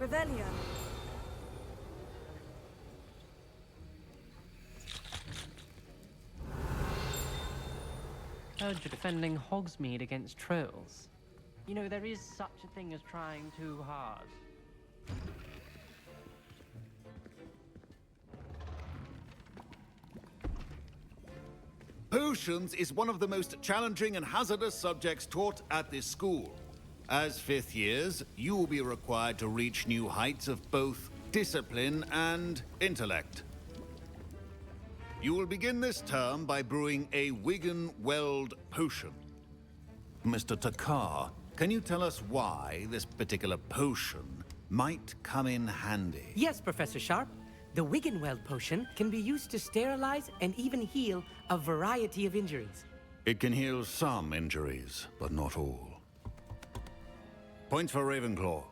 Revelio. Heard you're defending Hogsmeade against trolls. You know, there is such a thing as trying too hard. Potions is one of the most challenging and hazardous subjects taught at this school. As fifth years, you will be required to reach new heights of both discipline and intellect. You will begin this term by brewing a Wiggenweld potion. Mr. Takar, can you tell us why this particular potion might come in handy? Yes, Professor Sharp. The Wiggenweld potion can be used to sterilize and even heal a variety of injuries. It can heal some injuries, but not all. Points for Ravenclaw.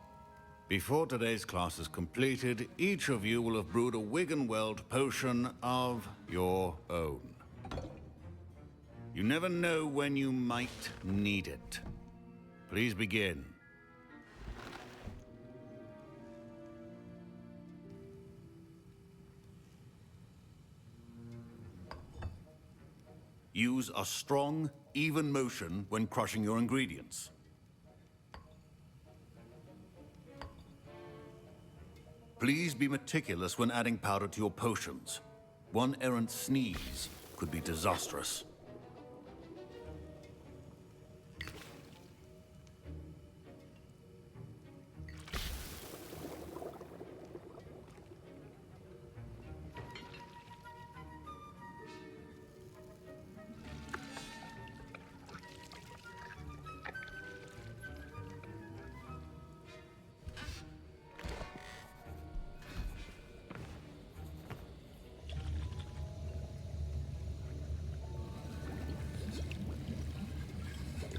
Before today's class is completed, each of you will have brewed a Wiggenweld potion of your own. You never know when you might need it. Please begin. Use a strong, even motion when crushing your ingredients. Please be meticulous when adding powder to your potions. One errant sneeze could be disastrous.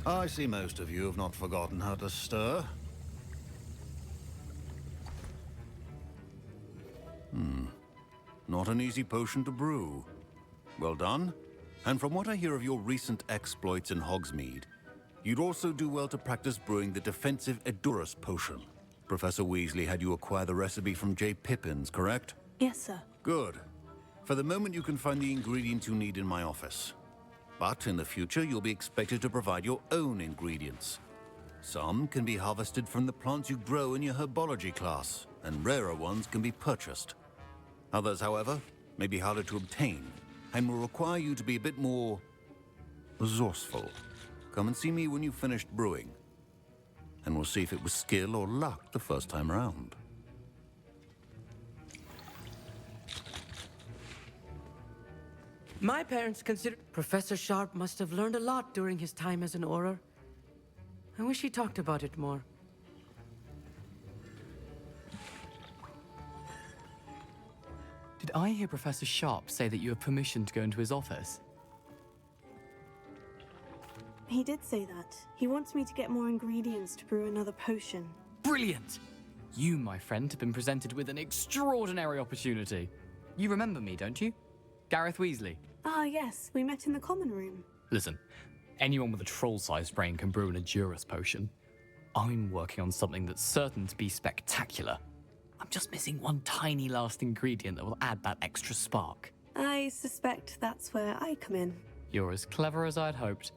I see most of you have not forgotten how to stir. Not an easy potion to brew. Well done. And from what I hear of your recent exploits in Hogsmeade, you'd also do well to practice brewing the defensive Edurus potion. Professor Weasley had you acquire the recipe from J. Pippins, correct? Yes, sir. Good. For the moment, you can find the ingredients you need in my office. But in the future, you'll be expected to provide your own ingredients. Some can be harvested from the plants you grow in your herbology class, and rarer ones can be purchased. Others, however, may be harder to obtain, and will require you to be a bit more resourceful. Come and see me when you've finished brewing, and we'll see if it was skill or luck the first time around. My parents consider Professor Sharp must have learned a lot during his time as an Auror. I wish he talked about it more. Did I hear Professor Sharp say that you have permission to go into his office? He did say that. He wants me to get more ingredients to brew another potion. Brilliant! You, my friend, have been presented with an extraordinary opportunity. You remember me, don't you? Gareth Weasley. Ah, yes. We met in the common room. Listen, anyone with a troll-sized brain can brew an Edurus potion. I'm working on something that's certain to be spectacular. I'm just missing one tiny last ingredient that will add that extra spark. I suspect that's where I come in. You're as clever as I'd hoped.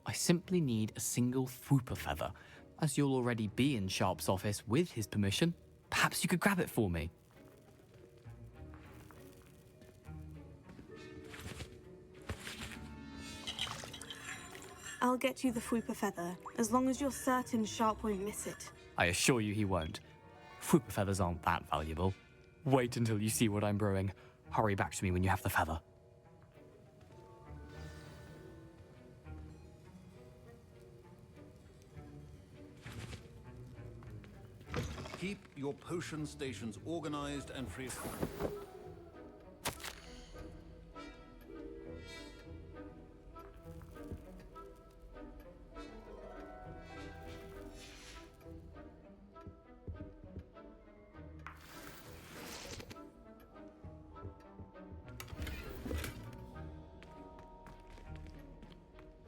I simply need a single Fwooper feather. As you'll already be in Sharp's office with his permission, perhaps you could grab it for me. I'll get you the Fwooper feather, as long as you're certain Sharp won't miss it. I assure you he won't. Fwooper feathers aren't that valuable. Wait until you see what I'm brewing. Hurry back to me when you have the feather. Keep your potion stations organized and free of...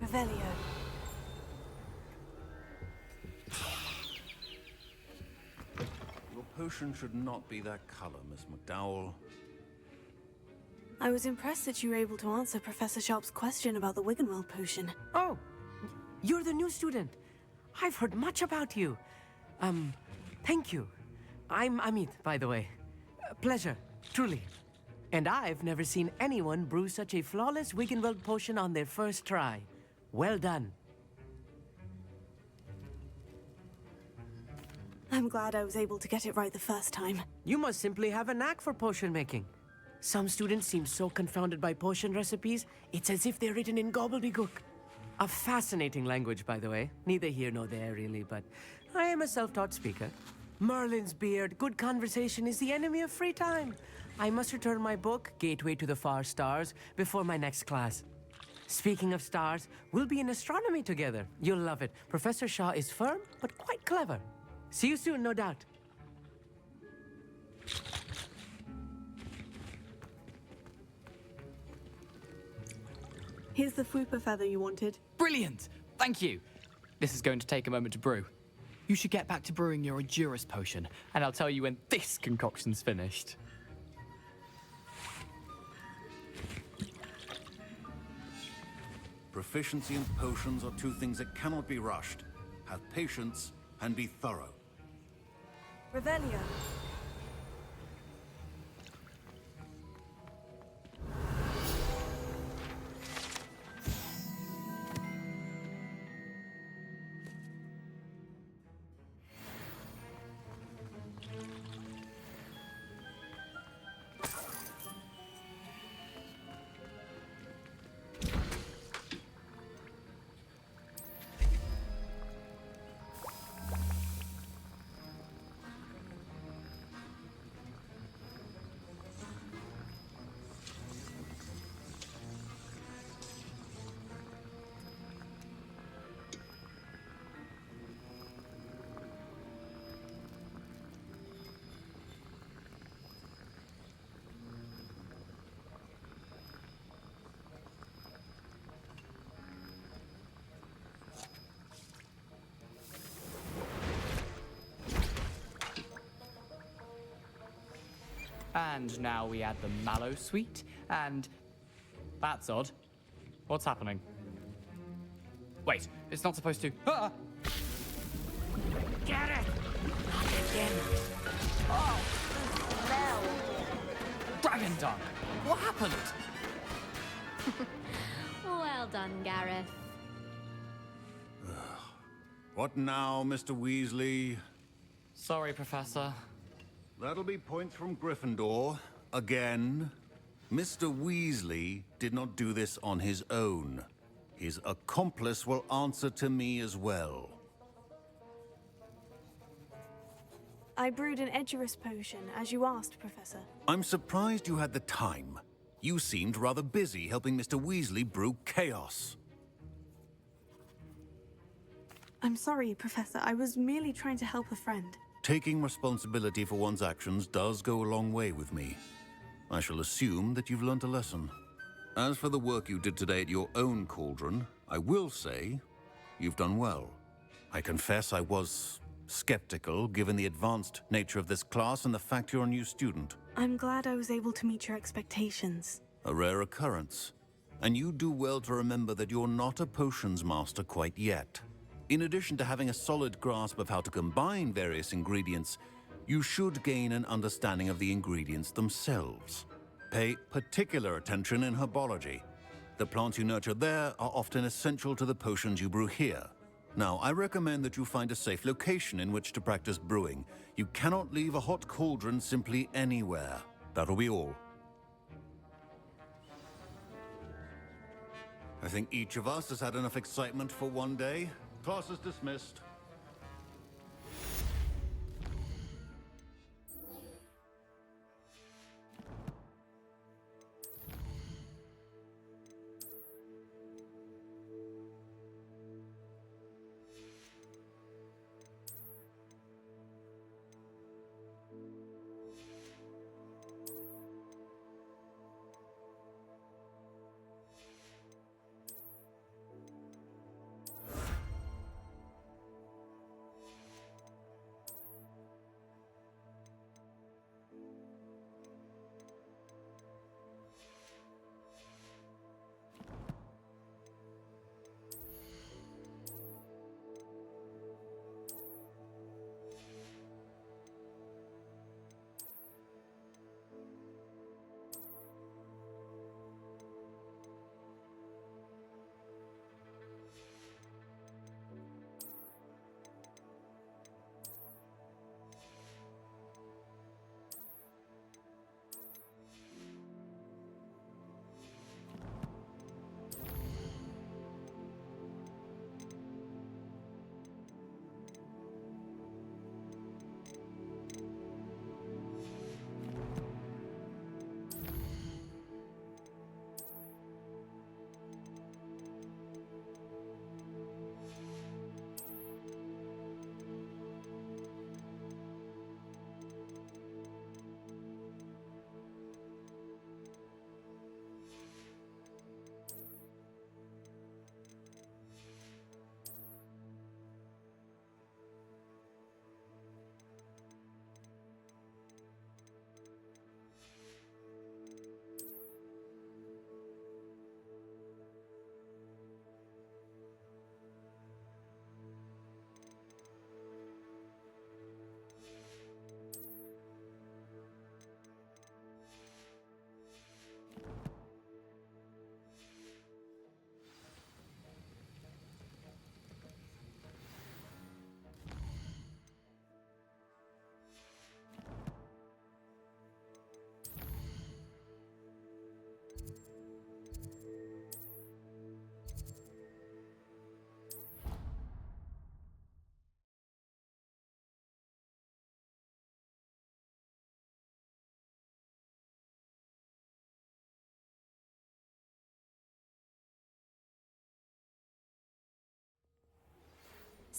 Revelio. Your potion should not be that color, Miss McDowell. I was impressed that you were able to answer Professor Sharp's question about the Wiggenweld potion. Oh, you're the new student. I've heard much about you. Thank you. I'm Amit, by the way. Pleasure, truly. And I've never seen anyone brew such a flawless Wiggenweld potion on their first try. Well done. I'm glad I was able to get it right the first time. You must simply have a knack for potion making. Some students seem so confounded by potion recipes, it's as if they're written in gobbledygook. A fascinating language, by the way. Neither here nor there, really, but I am a self-taught speaker. Merlin's beard, good conversation is the enemy of free time. I must return my book, Gateway to the Far Stars, before my next class. Speaking of stars, we'll be in astronomy together. You'll love it. Professor Shaw is firm, but quite clever. See you soon, no doubt. Here's the Fwooper feather you wanted. Brilliant! Thank you. This is going to take a moment to brew. You should get back to brewing your Endurus potion, and I'll tell you when this concoction's finished. Proficiency in potions are two things that cannot be rushed. Have patience and be thorough. Revelio. And now we add the mallow sweet, and... That's odd. What's happening? Wait, it's not supposed to... Ah! Get it! Not again. Oh! Dragon dung! What happened? Well done, Gareth. What now, Mr. Weasley? Sorry, Professor. That'll be points from Gryffindor. Again. Mr. Weasley did not do this on his own. His accomplice will answer to me as well. I brewed an Edurus potion, as you asked, Professor. I'm surprised you had the time. You seemed rather busy helping Mr. Weasley brew chaos. I'm sorry, Professor. I was merely trying to help a friend. Taking responsibility for one's actions does go a long way with me. I shall assume that you've learnt a lesson. As for the work you did today at your own cauldron, I will say you've done well. I confess I was skeptical, given the advanced nature of this class and the fact you're a new student. I'm glad I was able to meet your expectations. A rare occurrence. And you do well to remember that you're not a potions master quite yet. In addition to having a solid grasp of how to combine various ingredients, you should gain an understanding of the ingredients themselves. Pay particular attention in herbology. The plants you nurture there are often essential to the potions you brew here. Now, I recommend that you find a safe location in which to practice brewing. You cannot leave a hot cauldron simply anywhere. That'll be all. I think each of us has had enough excitement for one day. Class is dismissed.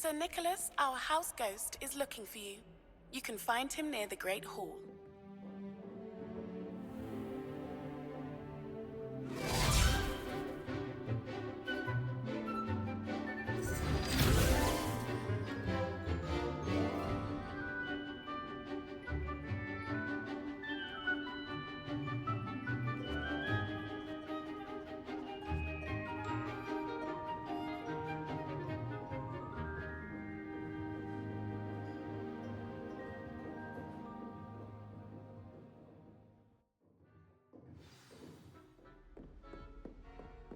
Sir Nicholas, our house ghost, is looking for you. You can find him near the Great Hall.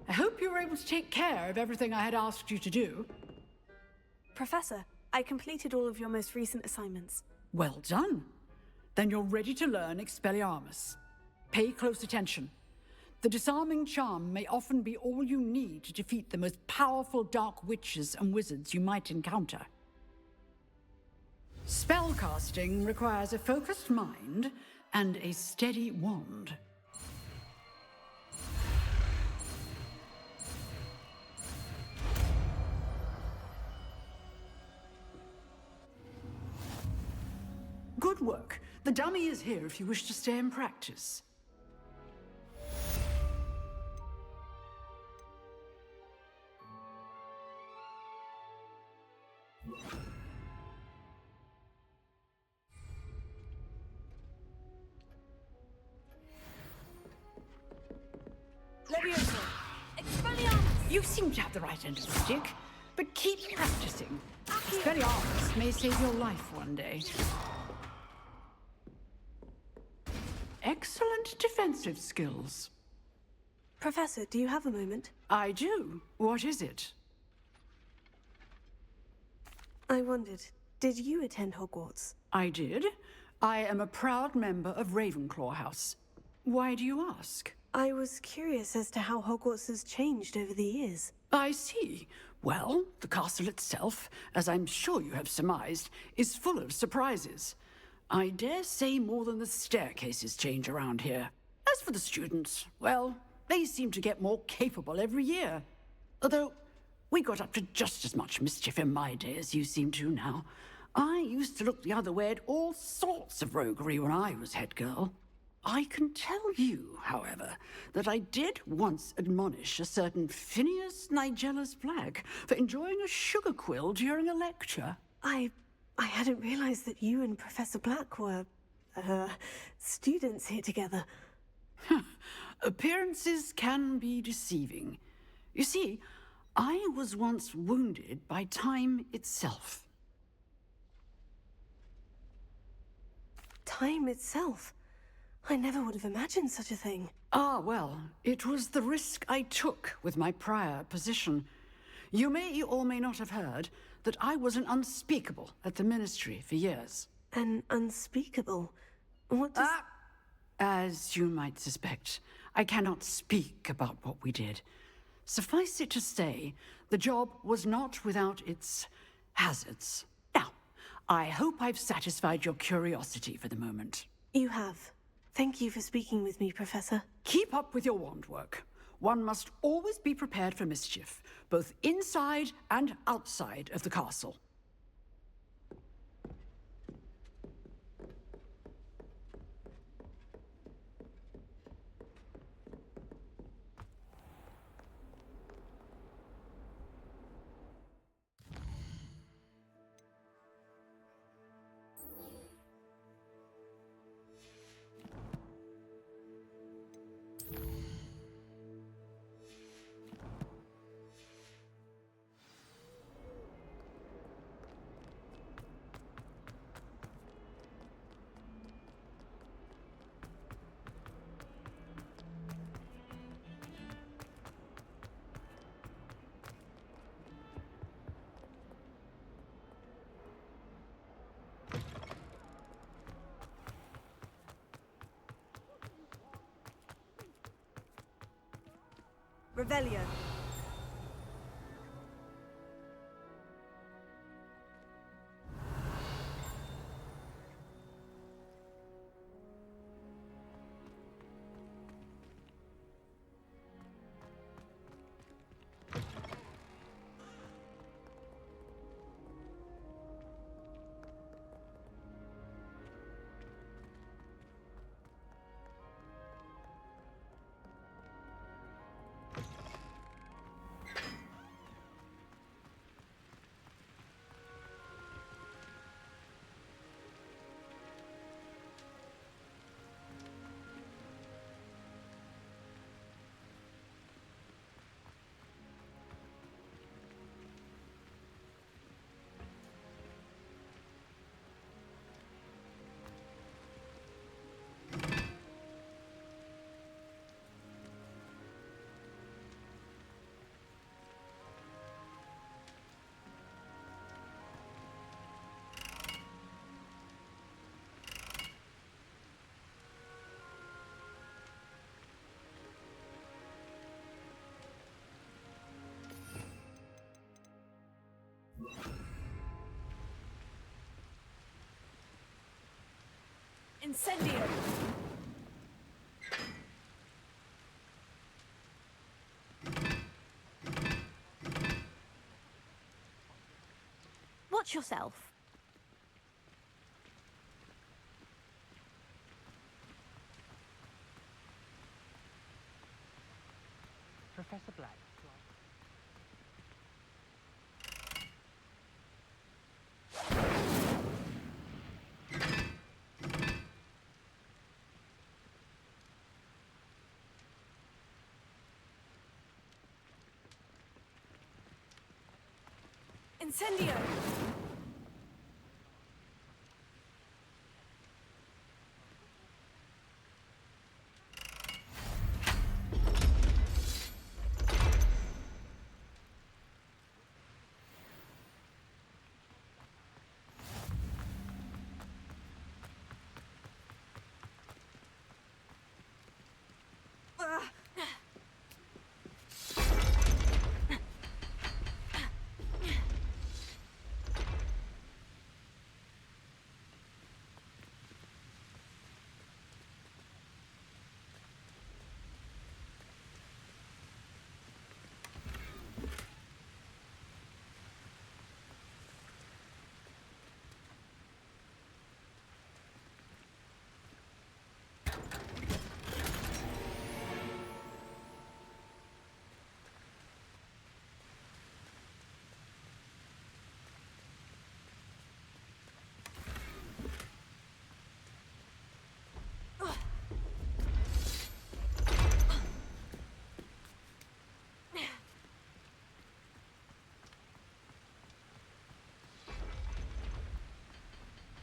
I hope you were able to take care of everything I had asked you to do. Professor, I completed all of your most recent assignments. Well done. Then you're ready to learn Expelliarmus. Pay close attention. The disarming charm may often be all you need to defeat the most powerful dark witches and wizards you might encounter. Spellcasting requires a focused mind and a steady wand. Good work. The dummy is here if you wish to stay and practice. Leviosa! Expelliarmus! You seem to have the right end of the stick, but keep practicing. Expelliarmus may save your life one day. Excellent defensive skills. Professor, do you have a moment? I do. What is it? I wondered, did you attend Hogwarts? I did. I am a proud member of Ravenclaw House. Why do you ask? I was curious as to how Hogwarts has changed over the years. I see. Well, the castle itself, as I'm sure you have surmised, is full of surprises. I dare say more than the staircases change around here. As for the students, well, they seem to get more capable every year. Although, we got up to just as much mischief in my day as you seem to now. I used to look the other way at all sorts of roguery when I was head girl. I can tell you, however, that I did once admonish a certain Phineas Nigellus Black for enjoying a sugar quill during a lecture. I hadn't realized that you and Professor Black were, students here together. Appearances can be deceiving. You see, I was once wounded by time itself. Time itself? I never would have imagined such a thing. Ah, well, it was the risk I took with my prior position. You may or may not have heard that I was an unspeakable at the Ministry for years. An unspeakable? What does... As you might suspect, I cannot speak about what we did. Suffice it to say, the job was not without its hazards. Now, I hope I've satisfied your curiosity for the moment. You have. Thank you for speaking with me, Professor. Keep up with your wand work. One must always be prepared for mischief, both inside and outside of the castle. Revelio. Incendio! Watch yourself. Professor Black. Incendio!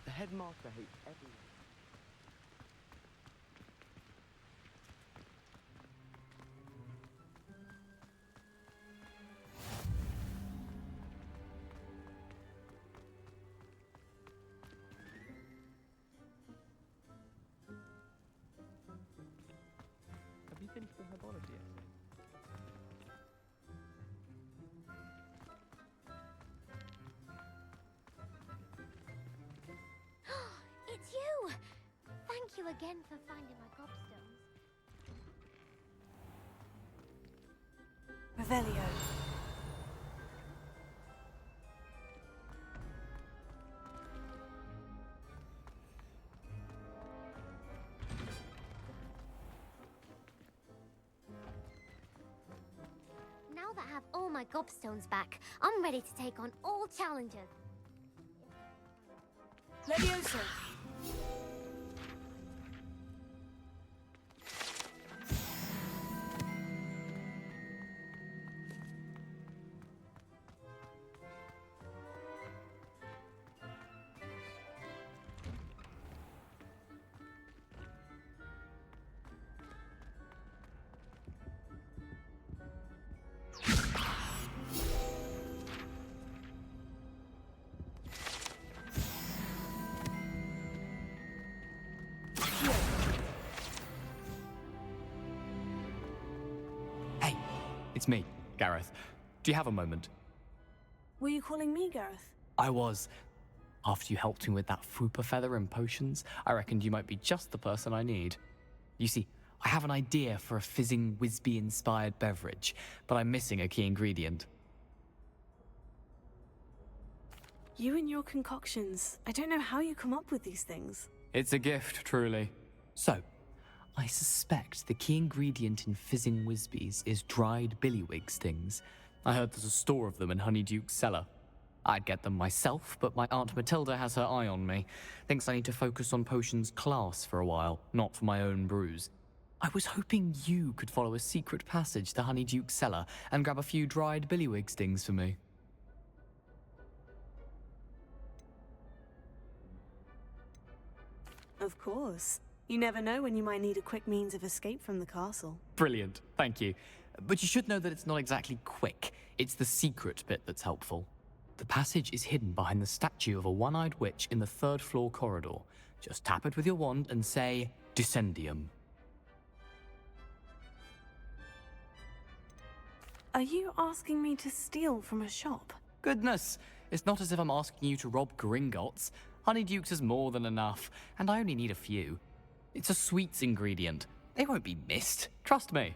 The headmaster hates everyone. Have you finished the herbology essay? It's you! Thank you again for finding my gobstones. Revelio. Now that I have all my gobstones back, I'm ready to take on all challenges. Levioso! Hey, it's me, Gareth. Do you have a moment? Were you calling me Gareth? I was. After you helped me with that Fupa feather and potions, I reckoned you might be just the person I need. You see, I have an idea for a fizzing Wisby-inspired beverage, but I'm missing a key ingredient. You and your concoctions. I don't know how you come up with these things. It's a gift, truly. So, I suspect the key ingredient in fizzing Wisbies is dried billywig stings. I heard there's a store of them in Honeyduke's cellar. I'd get them myself, but my Aunt Matilda has her eye on me. Thinks I need to focus on potions class for a while, not for my own brews. I was hoping you could follow a secret passage to Honeyduke's cellar and grab a few dried billywig stings for me. Of course. You never know when you might need a quick means of escape from the castle. Brilliant, thank you. But you should know that it's not exactly quick. It's the secret bit that's helpful. The passage is hidden behind the statue of a one-eyed witch in the third-floor corridor. Just tap it with your wand and say, Descendium. Are you asking me to steal from a shop? Goodness, it's not as if I'm asking you to rob Gringotts. Honeydukes is more than enough, and I only need a few. It's a sweets ingredient. They won't be missed. Trust me.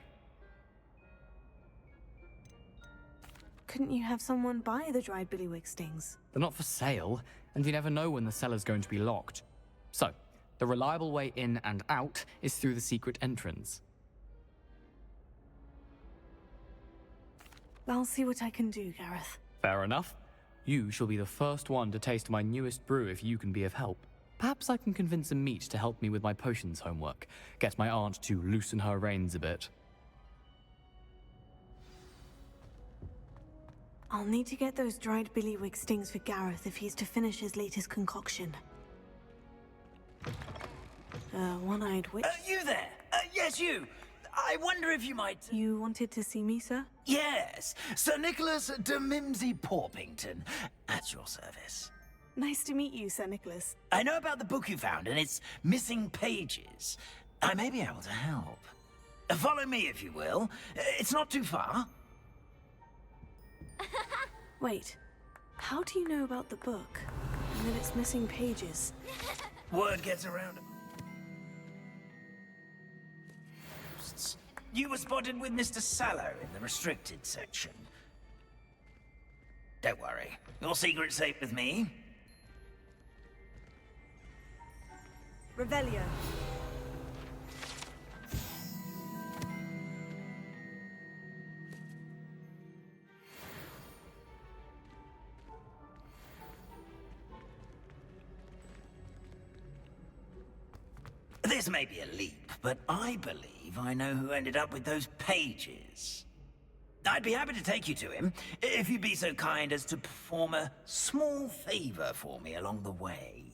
Couldn't you have someone buy the dried billywig stings? They're not for sale, and you never know when the cellar's going to be locked. So, the reliable way in and out is through the secret entrance. I'll see what I can do, Gareth. Fair enough. You shall be the first one to taste my newest brew if you can be of help. Perhaps I can convince a meat to help me with my potions homework. Get my aunt to loosen her reins a bit. I'll need to get those dried billywig stings for Gareth if he's to finish his latest concoction. One-eyed witch. You there? Yes, you. I wonder if you might... You wanted to see me, sir? Yes, Sir Nicholas de Mimsy Porpington, at your service. Nice to meet you, Sir Nicholas. I know about the book you found and its missing pages. I may be able to help. Follow me, if you will. It's not too far. Wait, how do you know about the book? And that it's missing pages? Word gets around. You were spotted with Mr. Sallow in the restricted section. Don't worry, your secret's safe with me. Revelio. This may be a leap, but I believe I know who ended up with those pages. I'd be happy to take you to him, if you'd be so kind as to perform a small favor for me along the way.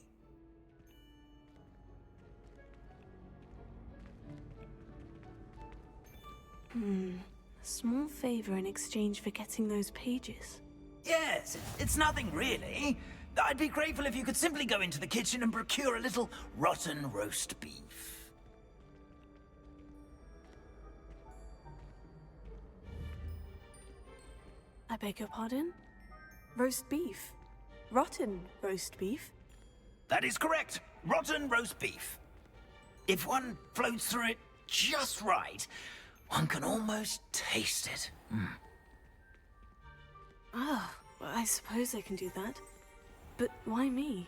A small favor in exchange for getting those pages. Yes, it's nothing really. I'd be grateful if you could simply go into the kitchen and procure a little rotten roast beef. I beg your pardon? Roast beef? Rotten roast beef? That is correct. Rotten roast beef. If one floats through it just right, one can almost taste it. Ah, well, I suppose I can do that. But why me?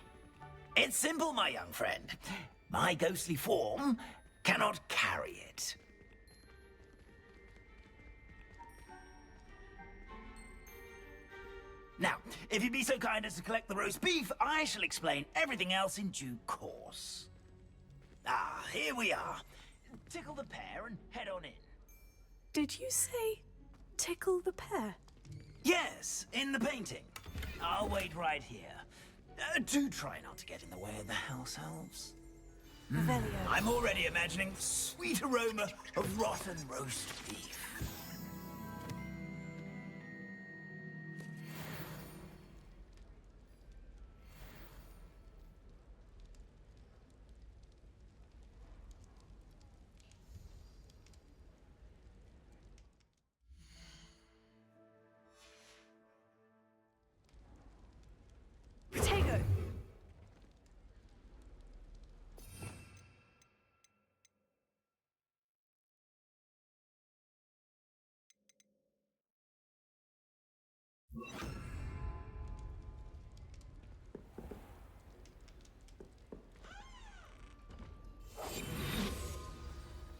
It's simple, my young friend. My ghostly form cannot carry it. Now, if you'd be so kind as to collect the roast beef, I shall explain everything else in due course. Ah, here we are. Tickle the pear and head on in. Did you say tickle the pear? Yes, in the painting. I'll wait right here. Do try not to get in the way of the house elves. Revelio. I'm already imagining the sweet aroma of rotten roast beef. Potato.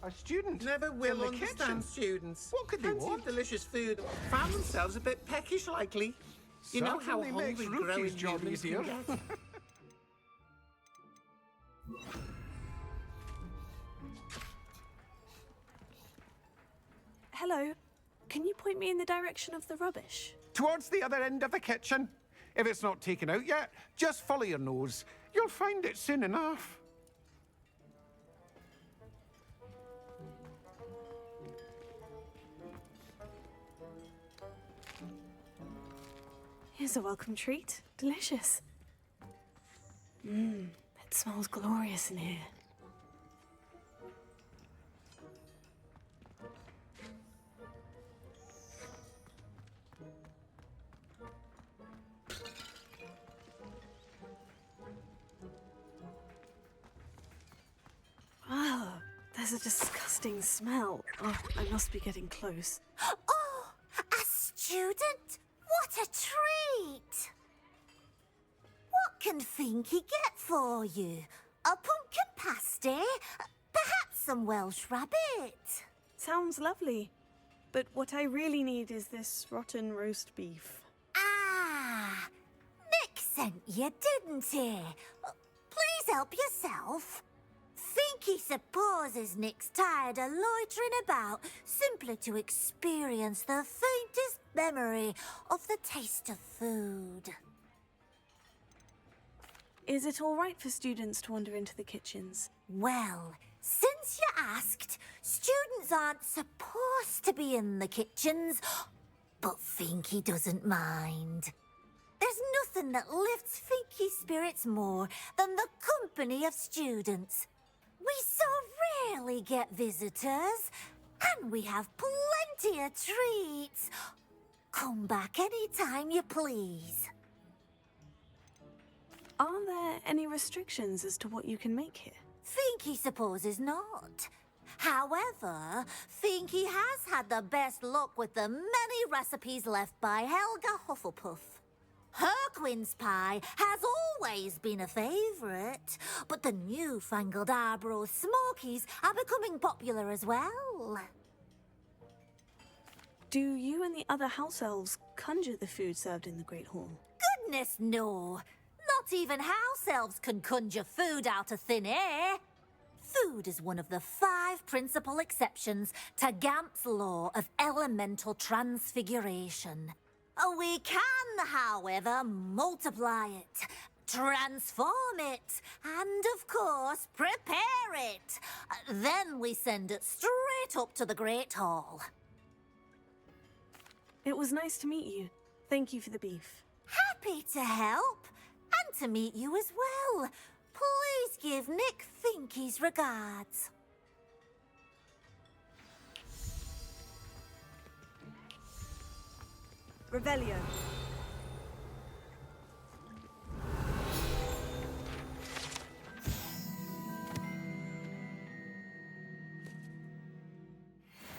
A student Never in will the understand kitchen. students. What could they Fancy want? delicious food. Found themselves a bit peckish, likely. You know how Certainly makes hungry Rookie's growing job humans easier. can get. Hello. Can you point me in the direction of the rubbish? Towards the other end of the kitchen. If it's not taken out yet, just follow your nose. You'll find it soon enough. Here's a welcome treat. Delicious. It smells glorious in here. There's a disgusting smell. Oh, I must be getting close. Oh, a student? What a treat! What can Finky get for you? A pumpkin pasty? Perhaps some Welsh rabbit? Sounds lovely. But what I really need is this rotten roast beef. Ah, Nick sent you, didn't he? Please help yourself. Finky supposes Nick's tired of loitering about simply to experience the faintest memory of the taste of food. Is it all right for students to wander into the kitchens? Well, since you asked, students aren't supposed to be in the kitchens, but Finky doesn't mind. There's nothing that lifts Finky's spirits more than the company of students. We so rarely get visitors, and we have plenty of treats. Come back any time you please. Are there any restrictions as to what you can make here? Finky supposes not. However, Finky has had the best luck with the many recipes left by Helga Hufflepuff. Her quince pie has always been a favourite, but the newfangled Arborough Smokies are becoming popular as well. Do you and the other house elves conjure the food served in the Great Hall? Goodness, no. Not even house elves can conjure food out of thin air. Food is one of the 5 principal exceptions to Gamp's law of elemental transfiguration. We can, however, multiply it, transform it, and, of course, prepare it. Then we send it straight up to the Great Hall. It was nice to meet you. Thank you for the beef. Happy to help, and to meet you as well. Please give Nick Finky's regards. Revelio.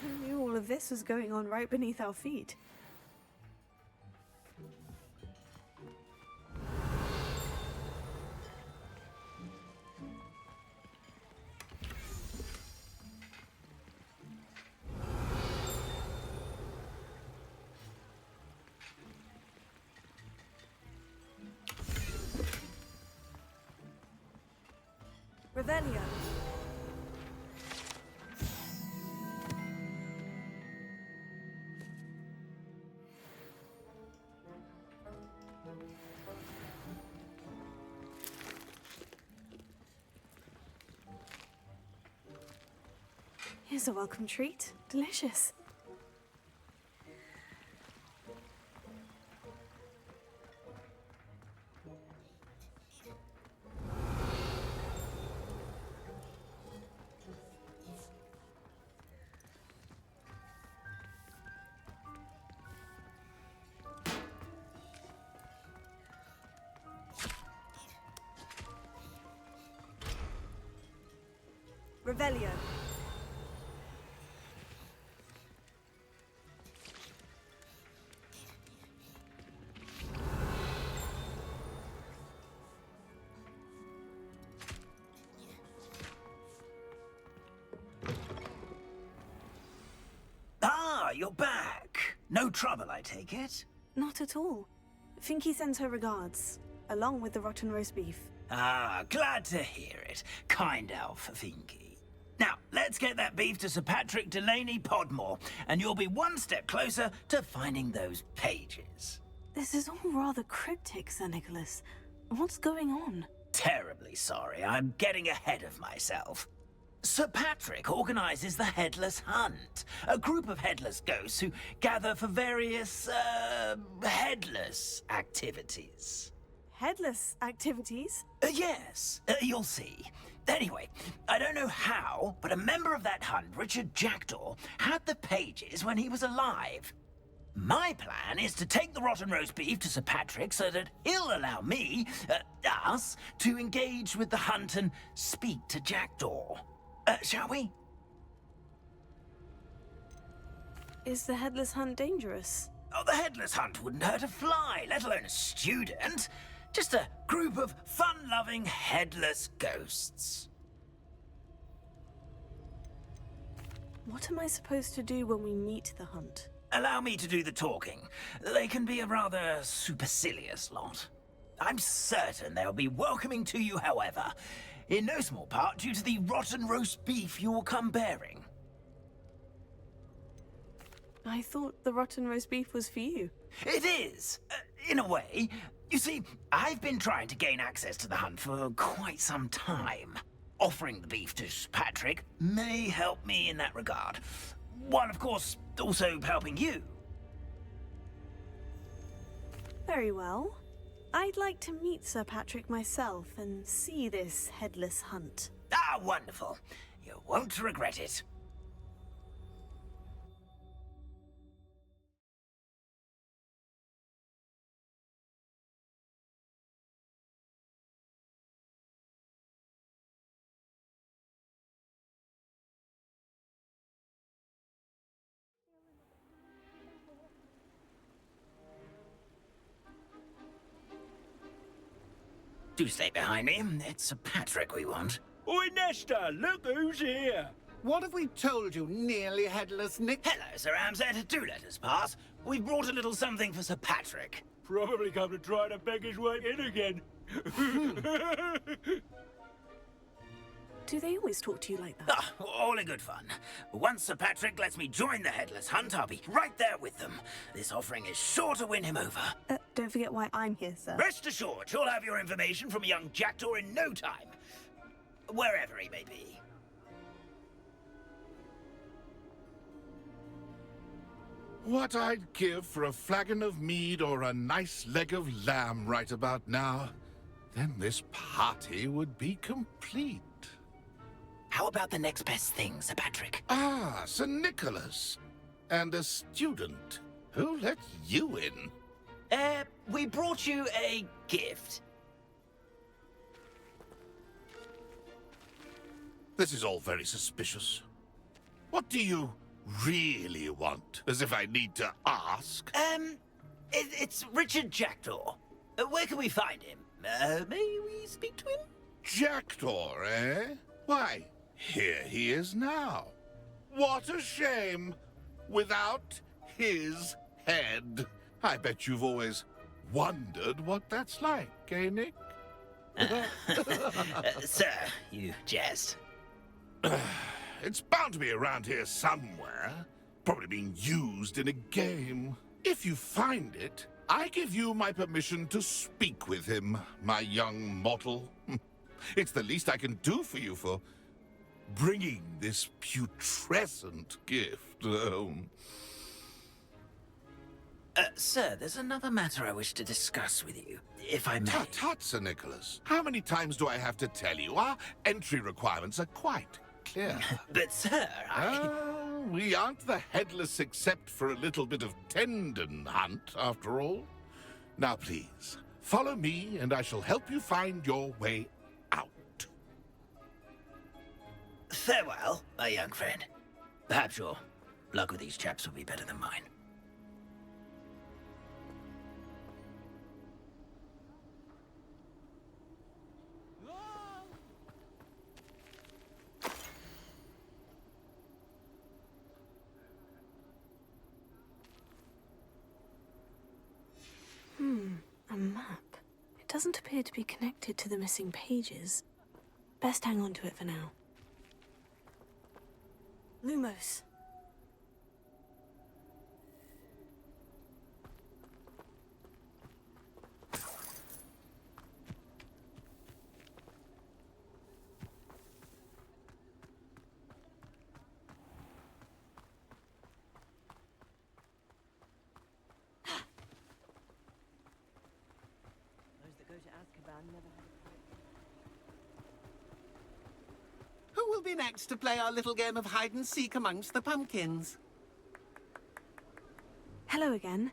Who knew all of this was going on right beneath our feet? Revelio. Here's a welcome treat. Delicious. Revelio. Ah, you're back. No trouble, I take it? Not at all. Finky sends her regards, along with the rotten roast beef. Ah, glad to hear it. Kind elf, Finky. Now, let's get that beef to Sir Patrick Delaney Podmore, and you'll be one step closer to finding those pages. This is all rather cryptic, Sir Nicholas. What's going on? Terribly sorry, I'm getting ahead of myself. Sir Patrick organizes the Headless Hunt, a group of headless ghosts who gather for various, headless activities. Headless activities? Yes, you'll see. Anyway, I don't know how, but a member of that hunt, Richard Jackdaw, had the pages when he was alive. My plan is to take the rotten roast beef to Sir Patrick so that he'll allow me, us, to engage with the hunt and speak to Jackdaw. Shall we? Is the headless hunt dangerous? Oh, the headless hunt wouldn't hurt a fly, let alone a student. Just a group of fun-loving headless ghosts. What am I supposed to do when we meet the hunt? Allow me to do the talking. They can be a rather supercilious lot. I'm certain they'll be welcoming to you, however, in no small part due to the rotten roast beef you will come bearing. I thought the rotten roast beef was for you. It is, in a way. You see, I've been trying to gain access to the hunt for quite some time. Offering the beef to Sir Patrick may help me in that regard. While, of course, also helping you. Very well. I'd like to meet Sir Patrick myself and see this headless hunt. Ah, wonderful. You won't regret it. Do stay behind me. It's Sir Patrick we want. Oi, Nesta, look who's here. What have we told you, nearly headless Nick? Hello, Sir Ramsed. Do let us pass. We've brought a little something for Sir Patrick. Probably come to try to beg his way in again. Do they always talk to you like that? Ah, all in good fun. Once Sir Patrick lets me join the headless hunt, I'll be right there with them. This offering is sure to win him over. Don't forget why I'm here, sir. Rest assured, you'll have your information from a young jackdaw in no time. Wherever he may be. What I'd give for a flagon of mead or a nice leg of lamb right about now. Then this party would be complete. How about the next best thing, Sir Patrick? Ah, Sir Nicholas. And a student. Who let you in? We brought you a gift. This is all very suspicious. What do you really want? As if I need to ask. It's Richard Jackdaw. Where can we find him? May we speak to him? Jackdaw, eh? Why, here he is now. What a shame. Without his head. I bet you've always wondered what that's like, eh, Nick? Sir, you jest. It's bound to be around here somewhere. Probably being used in a game. If you find it, I give you my permission to speak with him, my young mortal. It's the least I can do for you for bringing this putrescent gift home. Sir, there's another matter I wish to discuss with you, if I may. Tut, tut, Sir Nicholas. How many times do I have to tell you? Our entry requirements are quite clear. But, sir, we aren't the headless except for a little bit of tendon hunt, after all. Now, please, follow me, and I shall help you find your way out. Farewell, my young friend. Perhaps your luck with these chaps will be better than mine. A map. It doesn't appear to be connected to the missing pages. Best hang on to it for now. Lumos. Who will be next to play our little game of hide and seek amongst the pumpkins? Hello again.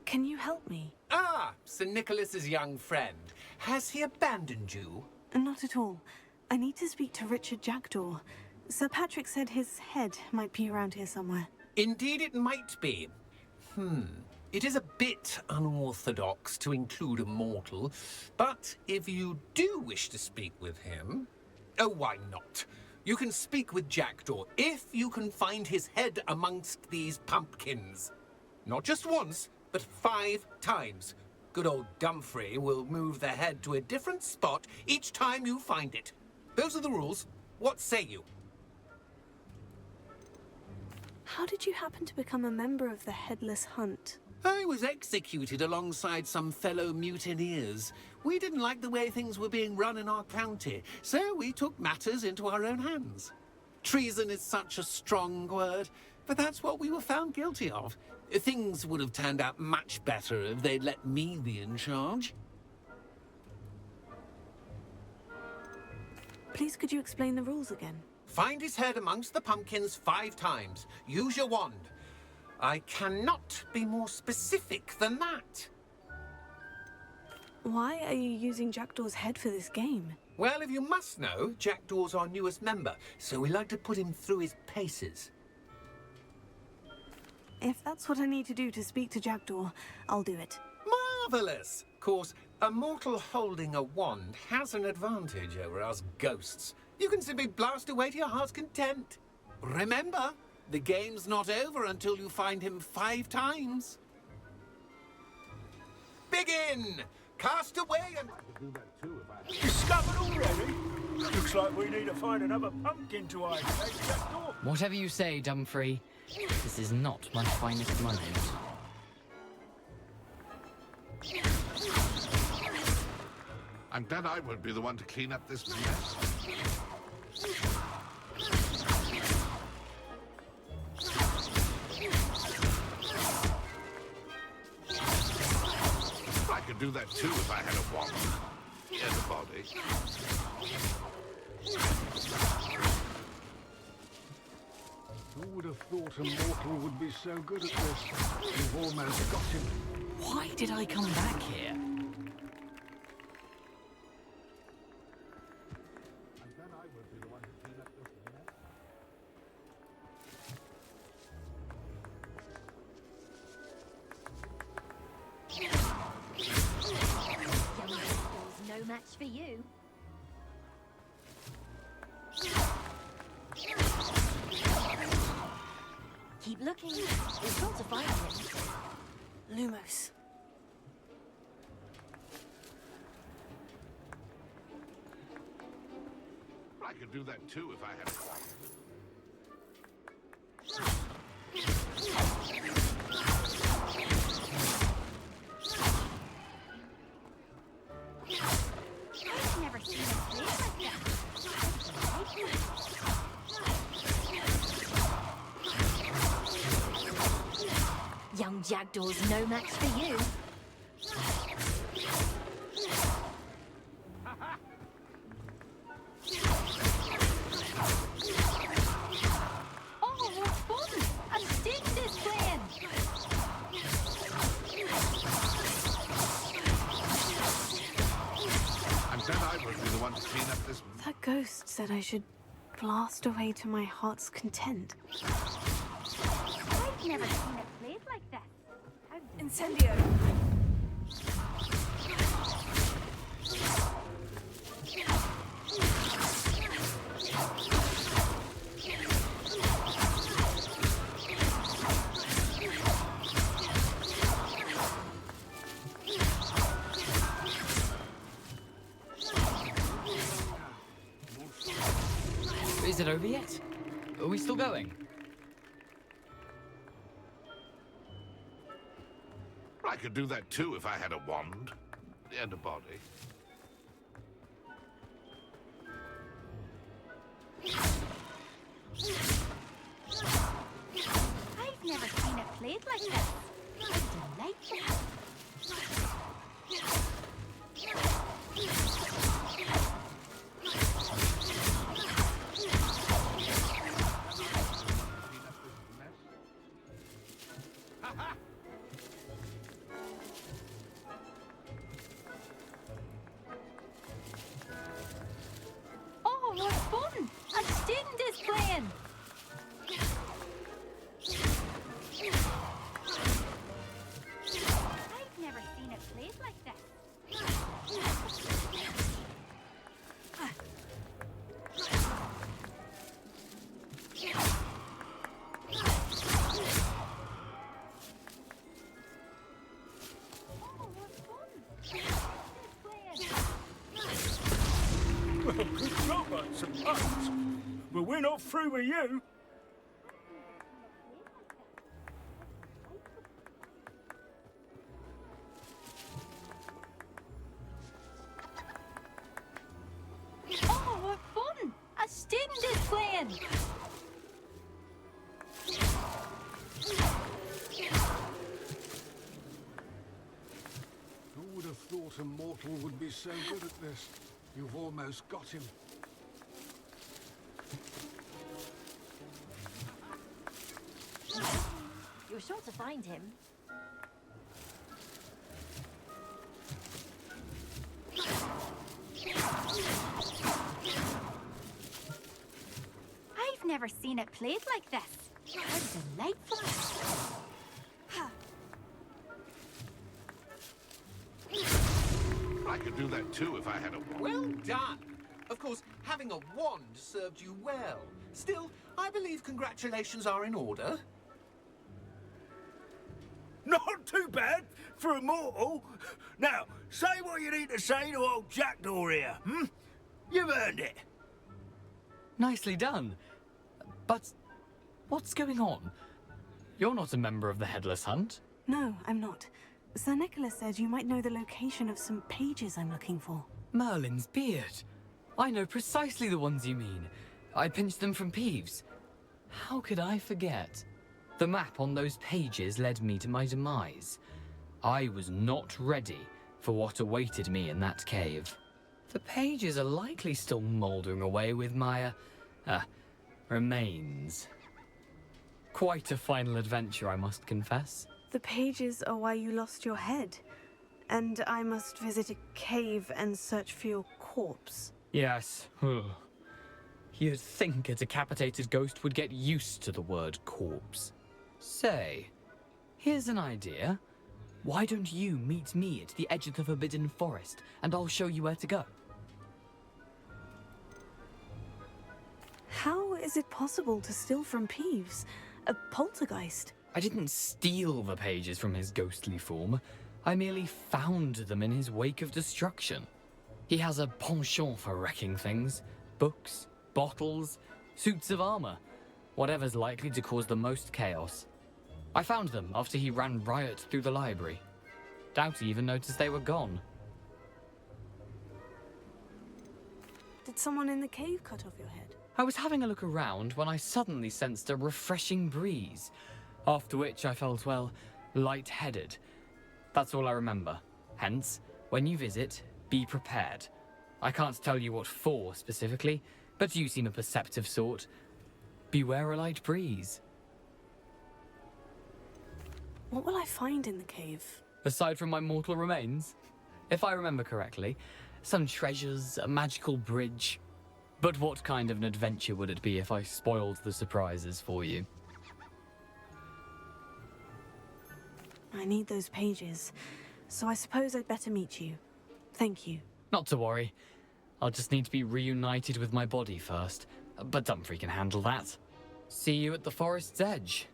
Can you help me? Ah, Sir Nicholas's young friend. Has he abandoned you? Not at all. I need to speak to Richard Jackdaw. Sir Patrick said his head might be around here somewhere. Indeed it might be. It is a bit unorthodox to include a mortal, but if you do wish to speak with him, oh, why not? You can speak with Jackdaw if you can find his head amongst these pumpkins. Not just once, but 5 times. Good old Dumfrey will move the head to a different spot each time you find it. Those are the rules. What say you? How did you happen to become a member of the Headless Hunt? I was executed alongside some fellow mutineers. We didn't like the way things were being run in our county, so we took matters into our own hands. Treason is such a strong word, but that's what we were found guilty of. Things would have turned out much better if they'd let me be in charge. Please could you explain the rules again? Find his head amongst the pumpkins 5 times. Use your wand. I cannot be more specific than that. Why are you using Jackdaw's head for this game? Well, if you must know, Jackdaw's our newest member, so we like to put him through his paces. If that's what I need to do to speak to Jackdaw, I'll do it. Marvellous! Of course, a mortal holding a wand has an advantage over us ghosts. You can simply blast away to your heart's content. Remember, the game's not over until you find him 5 times. Begin! Cast away and... Discovered already? Looks like we need to find another pumpkin to hide. Whatever you say, Dumfrey. This is not my finest moment. I'm glad I won't be the one to clean up this mess. I could do that too if I had a wand and a body. Who would have thought a mortal would be so good at this? You've almost got him. Why did I come back here? No match for you. Keep looking. We've got to find him. Lumos. I could do that too if I had a wand. I've never seen a place like that. Young Jackdaw's no match for you. Oh, what fun! I'm stick this playing. I'm glad I won't be the one to clean up this. That ghost said I should blast away to my heart's content. I've never seen a place like that. Incendio! Is it over yet? Are we still going? I could do that too if I had a wand and a body. I've never seen a place like this. It's delightful. Oh, what fun! A student is playing. I suppose. But we're not through with you. Oh, what fun! A student is playing! Who would have thought a mortal would be so good at this? You've almost got him. You're sure to find him. I've never seen it played like this. How delightful! I could do that too if I had a wand. Well done. Of course, having a wand served you well. Still, I believe congratulations are in order. Not too bad for a mortal. Now, say what you need to say to old Jackdaw here, hmm? You've earned it. Nicely done. But what's going on? You're not a member of the Headless Hunt. No, I'm not. Sir Nicholas said you might know the location of some pages I'm looking for. Merlin's beard. I know precisely the ones you mean. I pinched them from Peeves. How could I forget? The map on those pages led me to my demise. I was not ready for what awaited me in that cave. The pages are likely still mouldering away with my, remains. Quite a final adventure, I must confess. The pages are why you lost your head. And I must visit a cave and search for your corpse. Yes. You'd think a decapitated ghost would get used to the word corpse. Say, here's an idea. Why don't you meet me at the edge of the Forbidden Forest, and I'll show you where to go? How is it possible to steal from Peeves? A poltergeist? I didn't steal the pages from his ghostly form. I merely found them in his wake of destruction. He has a penchant for wrecking things. Books, bottles, suits of armor. Whatever's likely to cause the most chaos. I found them after he ran riot through the library. Doubt he even noticed they were gone. Did someone in the cave cut off your head? I was having a look around when I suddenly sensed a refreshing breeze. After which I felt, well, lightheaded. That's all I remember. Hence, when you visit, be prepared. I can't tell you what for specifically, but you seem a perceptive sort. Beware a light breeze. What will I find in the cave? Aside from my mortal remains, if I remember correctly, some treasures, a magical bridge. But what kind of an adventure would it be if I spoiled the surprises for you? I need those pages, so I suppose I'd better meet you. Thank you. Not to worry. I'll just need to be reunited with my body first. But Dumfrey can handle that. See you at the forest's edge.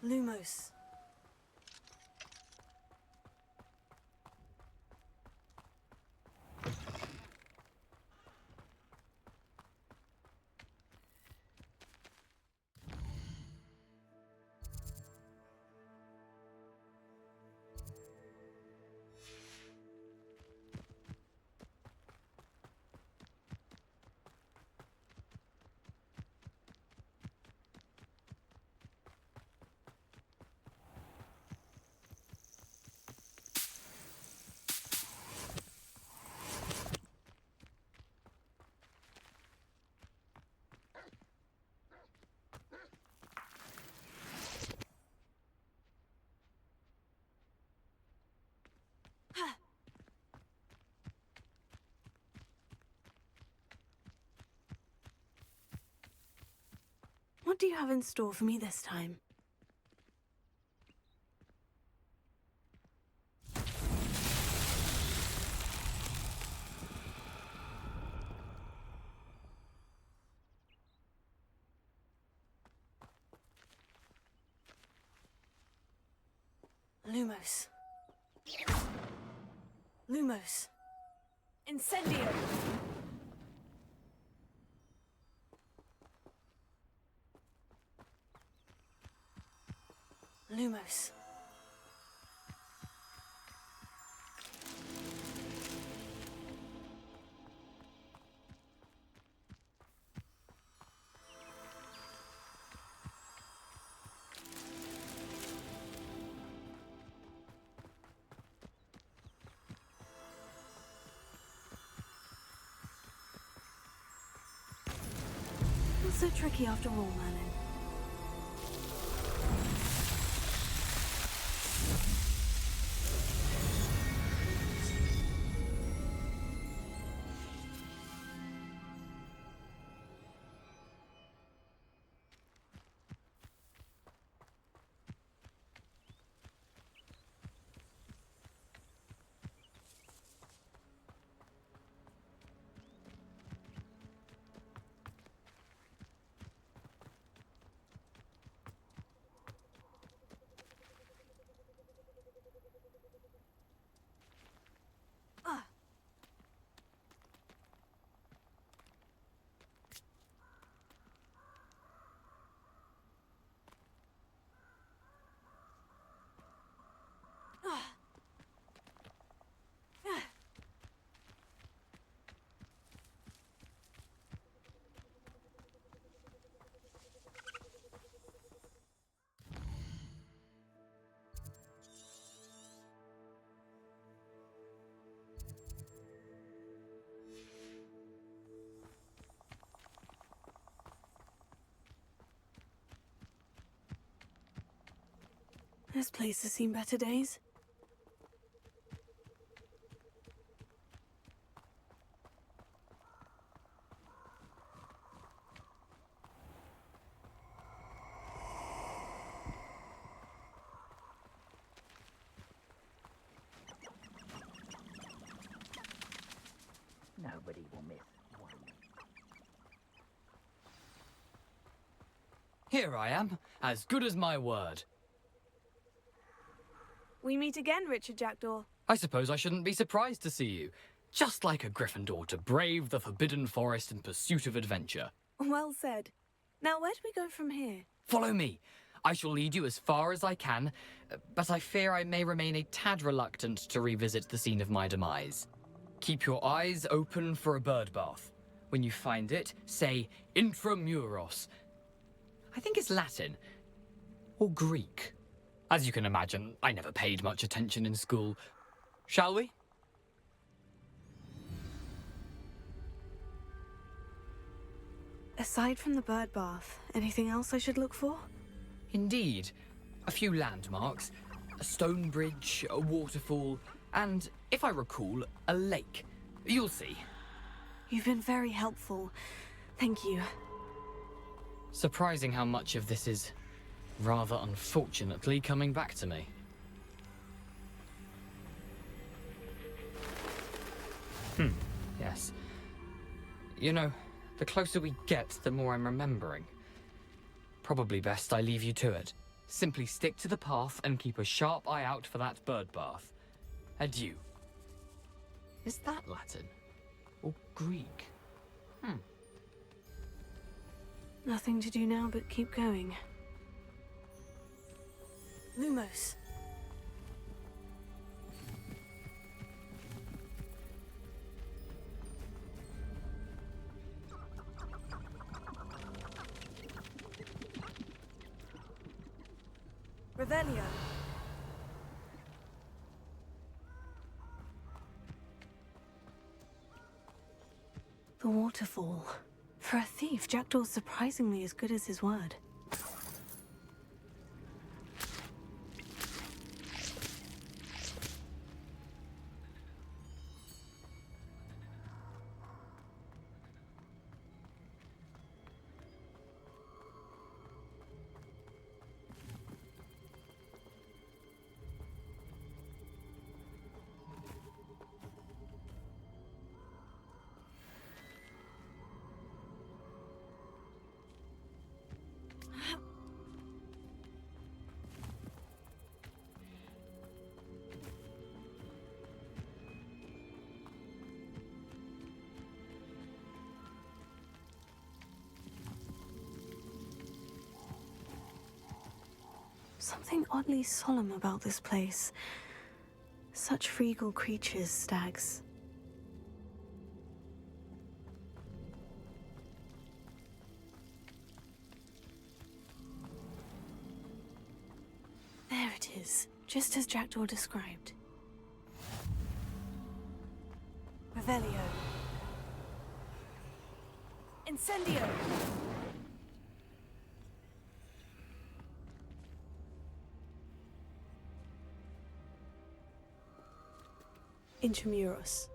Lumos. What do you have in store for me this time? Lumos. Lumos. Incendio! Lumos. Not so tricky after all, Merlin. This place has seen better days. Nobody will miss one. Here I am, as good as my word. We meet again, Richard Jackdaw. I suppose I shouldn't be surprised to see you. Just like a Gryffindor to brave the Forbidden Forest in pursuit of adventure. Well said. Now, where do we go from here? Follow me. I shall lead you as far as I can, but I fear I may remain a tad reluctant to revisit the scene of my demise. Keep your eyes open for a bird bath. When you find it, say intramuros. I think it's Latin. Or Greek. As you can imagine, I never paid much attention in school. Shall we? Aside from the bird bath, anything else I should look for? Indeed. A few landmarks, a stone bridge, a waterfall, and, if I recall, a lake. You'll see. You've been very helpful. Thank you. Surprising how much of this is, rather unfortunately, coming back to me. Yes. You know, the closer we get, the more I'm remembering. Probably best I leave you to it. Simply stick to the path and keep a sharp eye out for that bird bath. Adieu. Is that Latin? Or Greek? Nothing to do now but keep going. Lumos. Revelio. The waterfall. For a thief, Jackdaw's surprisingly as good as his word. Something oddly solemn about this place. Such regal creatures, stags. There it is, just as Jackdaw described. Revelio. Incendio! Intramuros.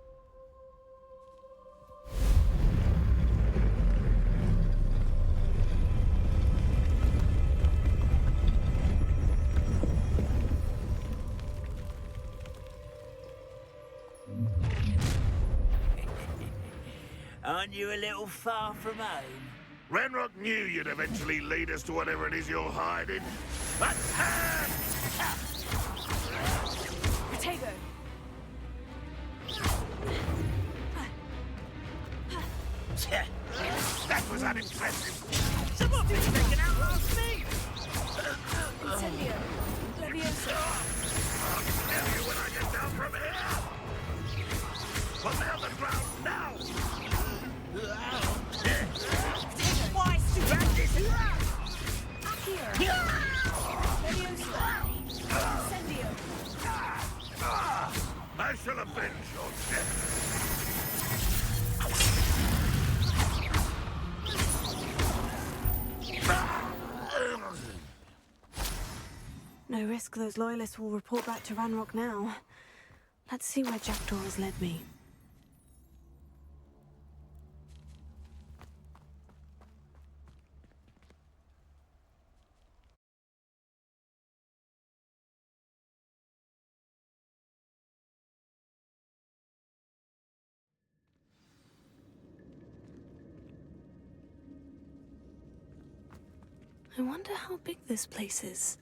Aren't you a little far from home? Ranrock knew you'd eventually lead us to whatever it is you're hiding. Protego. That was unimpressive. Someone been taken out last me! Incendio. Leviosa. I'll kill you when I get down from here! Put me on the ground now! Why, stupid! Accio. Leviosa. Incendio. I shall avenge your death. No risk those loyalists will report back to Ranrock now. Let's see where Jackdaw has led me. I wonder how big this place is.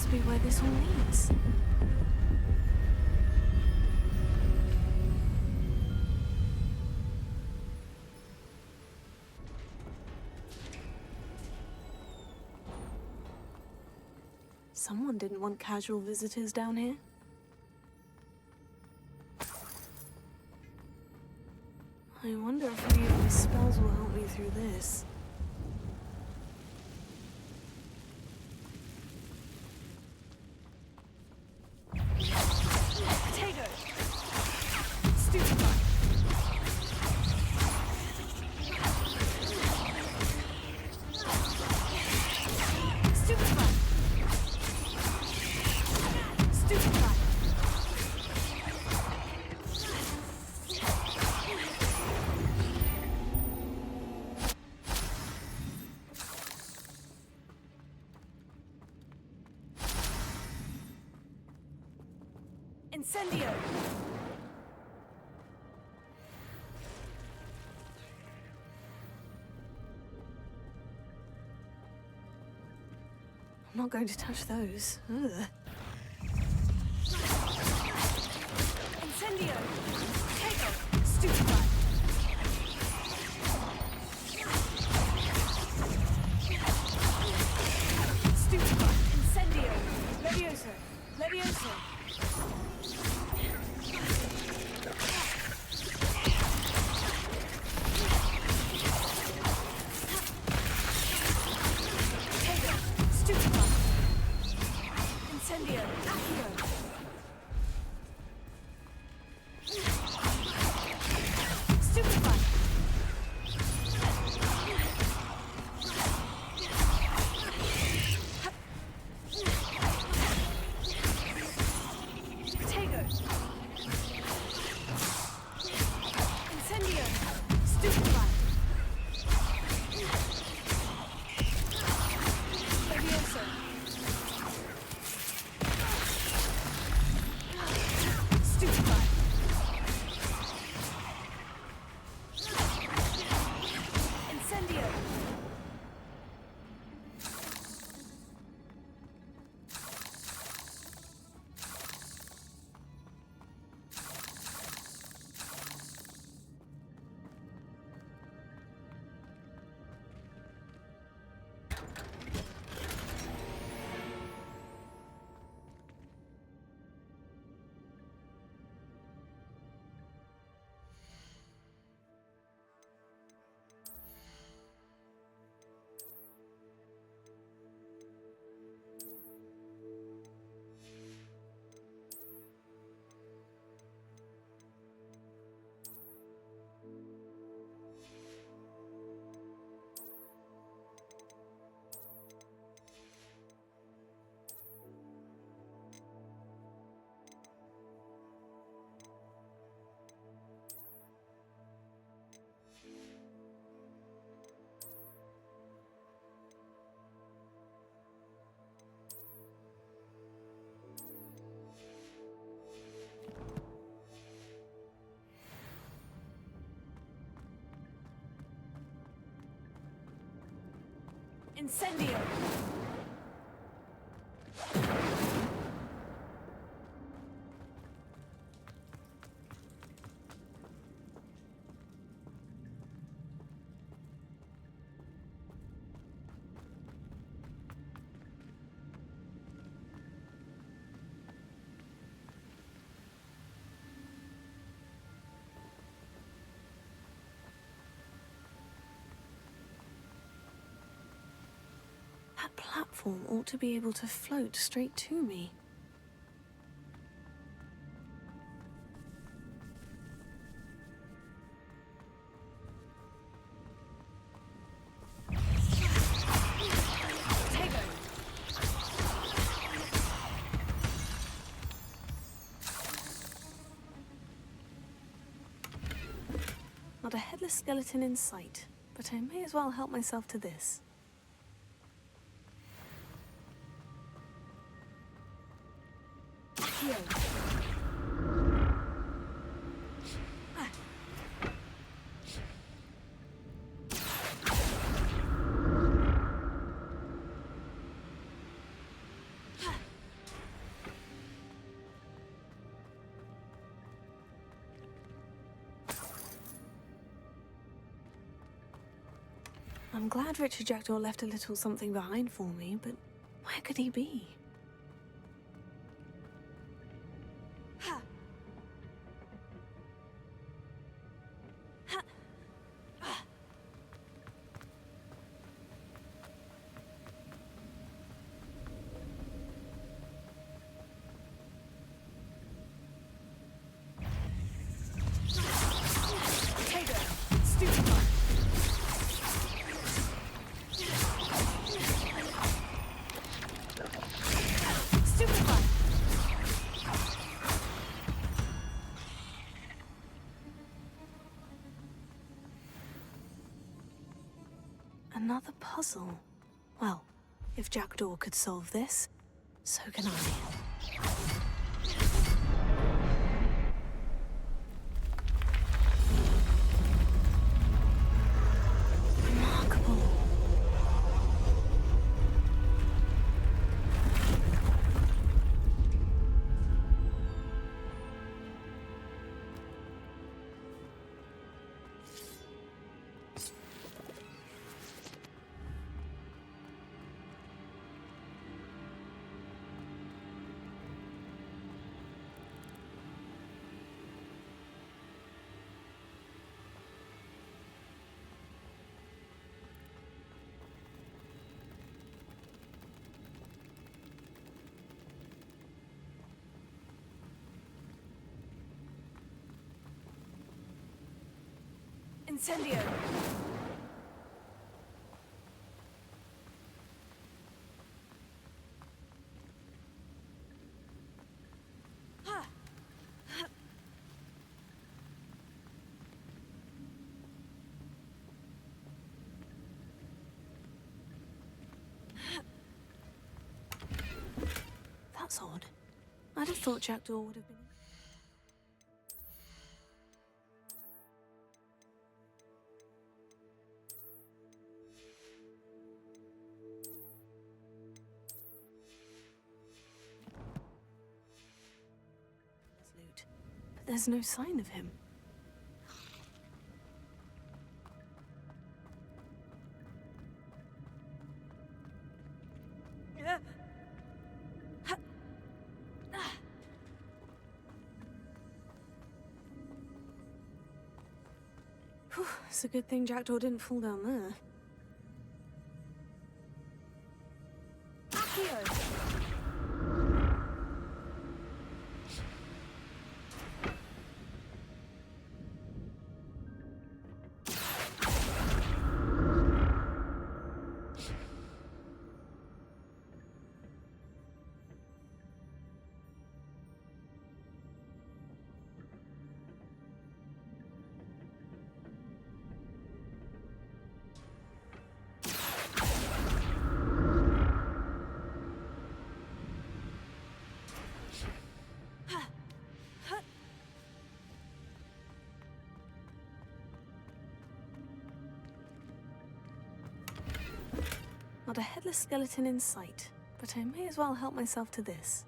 Be where this all leads. Someone didn't want casual visitors down here. I wonder if any of my spells will help me through this. Incendio! I'm not going to touch those. Ugh. Incendio! Tego! Stupefy! Stupefy! Incendio! Leviosa! Leviosa! Incendio! Accio! Stupefy! Protego! Incendio! Incendio! That platform ought to be able to float straight to me. Not a headless skeleton in sight, but I may as well help myself to this. Here. I'm glad Richard Jackdaw left a little something behind for me, but where could he be? Another puzzle. Well, if Jackdaw could solve this, so can I. Remarkable. Incendio! That's odd. I'd have thought Jackdaw would have been... loot, but there's no sign of him. Whew, it's a good thing Jackdaw didn't fall down there. Not a headless skeleton in sight, but I may as well help myself to this.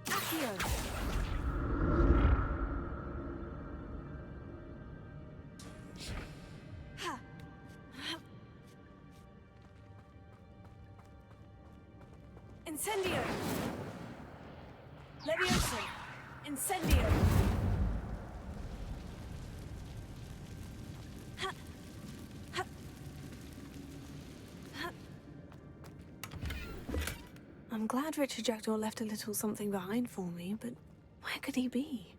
Accio! Ha! Incendio! Levioso! Incendio! Ha! Ha! Ha! I'm glad Richard Jackdaw left a little something behind for me, but where could he be?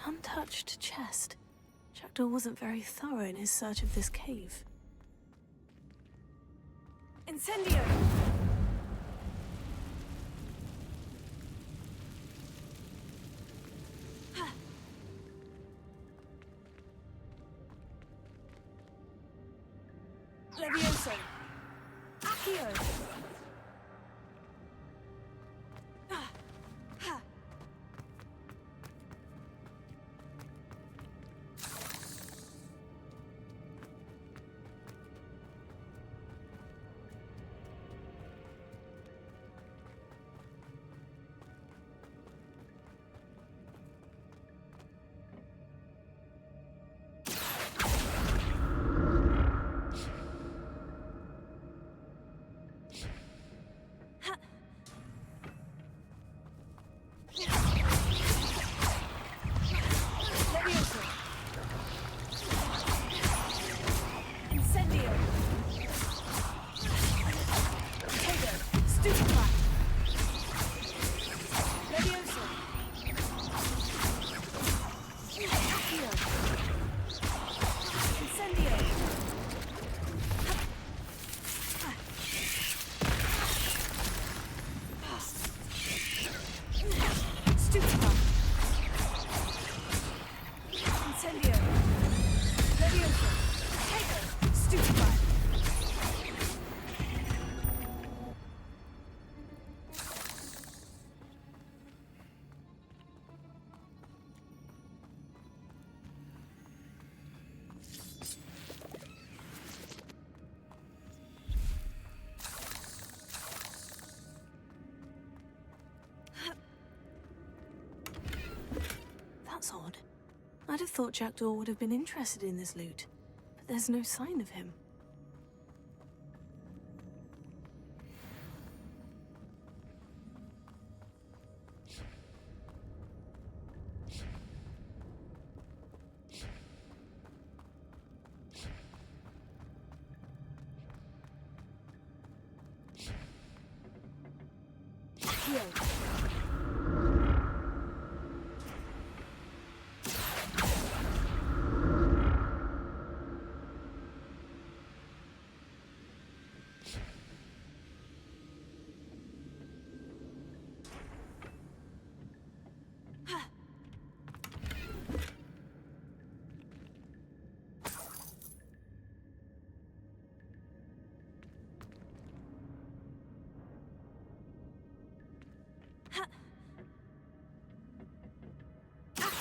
Untouched chest. Jackdaw wasn't very thorough in his search of this cave. Incendio! Levioso! Accio! That's odd. I'd have thought Jackdaw would have been interested in this loot, but there's no sign of him.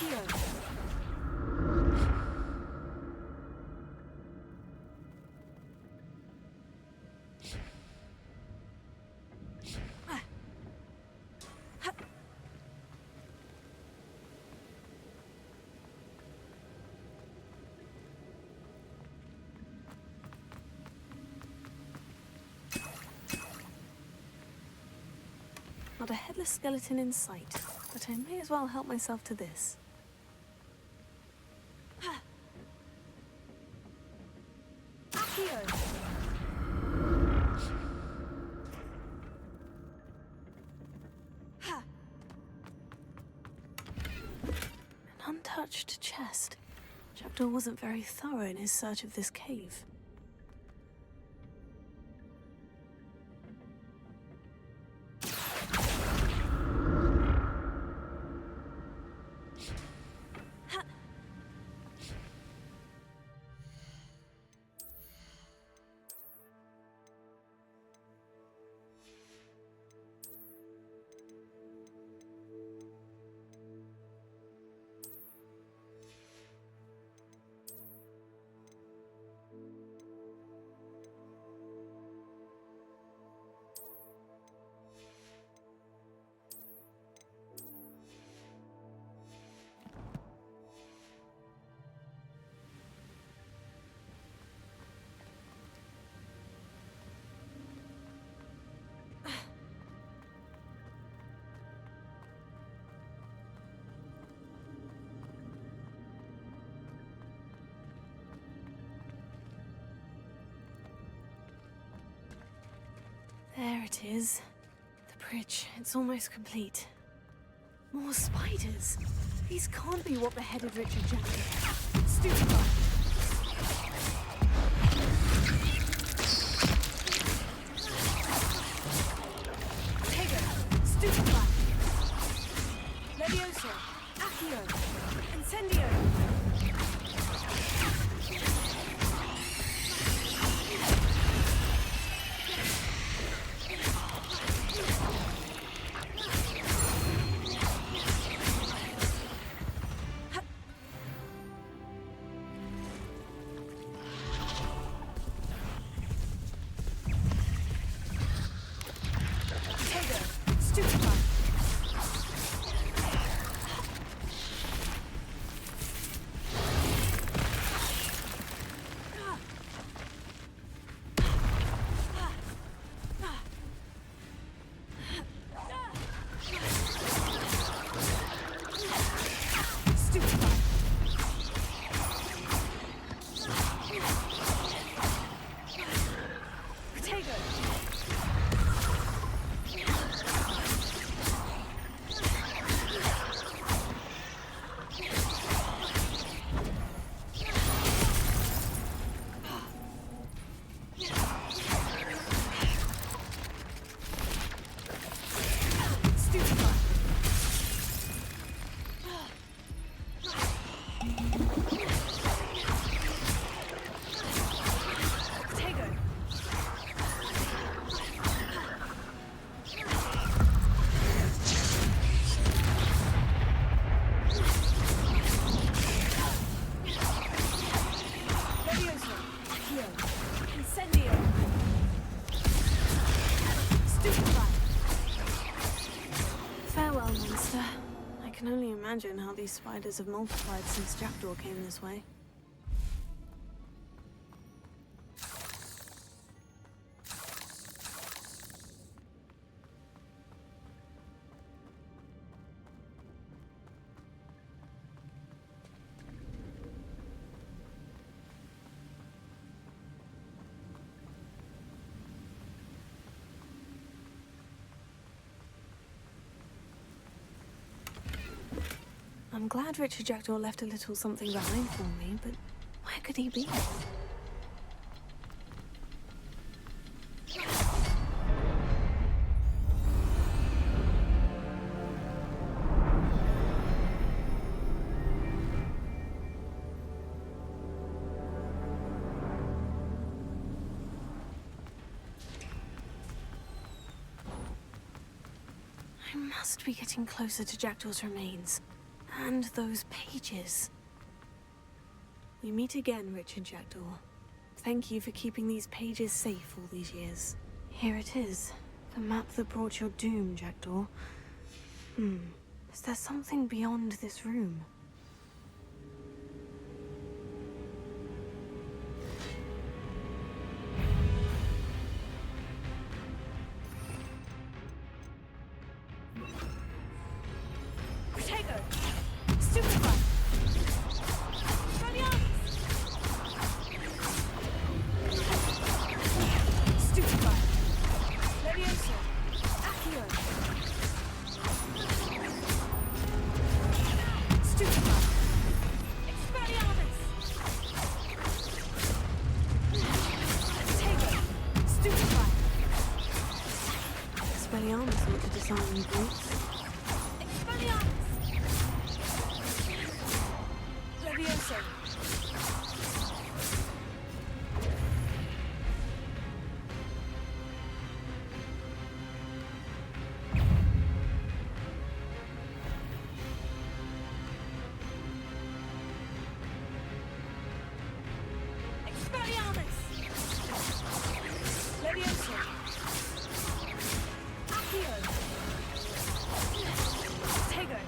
Accio. Not a headless skeleton in sight, but I may as well help myself to this. Accio! An untouched chest. Jackdaw wasn't very thorough in his search of this cave. There it is. The bridge. It's almost complete. More spiders. These can't be what beheaded Richard Jackdaw. Stupid. Tego. Stupefy. Levioso. Accio. Incendio. I can only imagine how these spiders have multiplied since Jackdaw came this way. I'm glad Richard Jackdaw left a little something behind for me, but where could he be? I must be getting closer to Jackdaw's remains. And those pages. You meet again, Richard Jackdaw. Thank you for keeping these pages safe all these years. Here it is. The map that brought your doom, Jackdaw. Is there something beyond this room? Expelliarmus ought to disarm you brutes. Levioso! Expelliarmus! Levioso! Accio! Tego!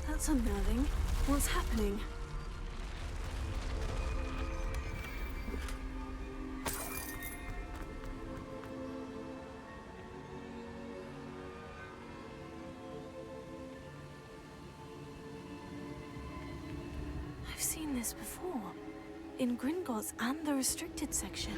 That's unnerving. What's happening? I've seen this before. In Gringotts and the restricted section.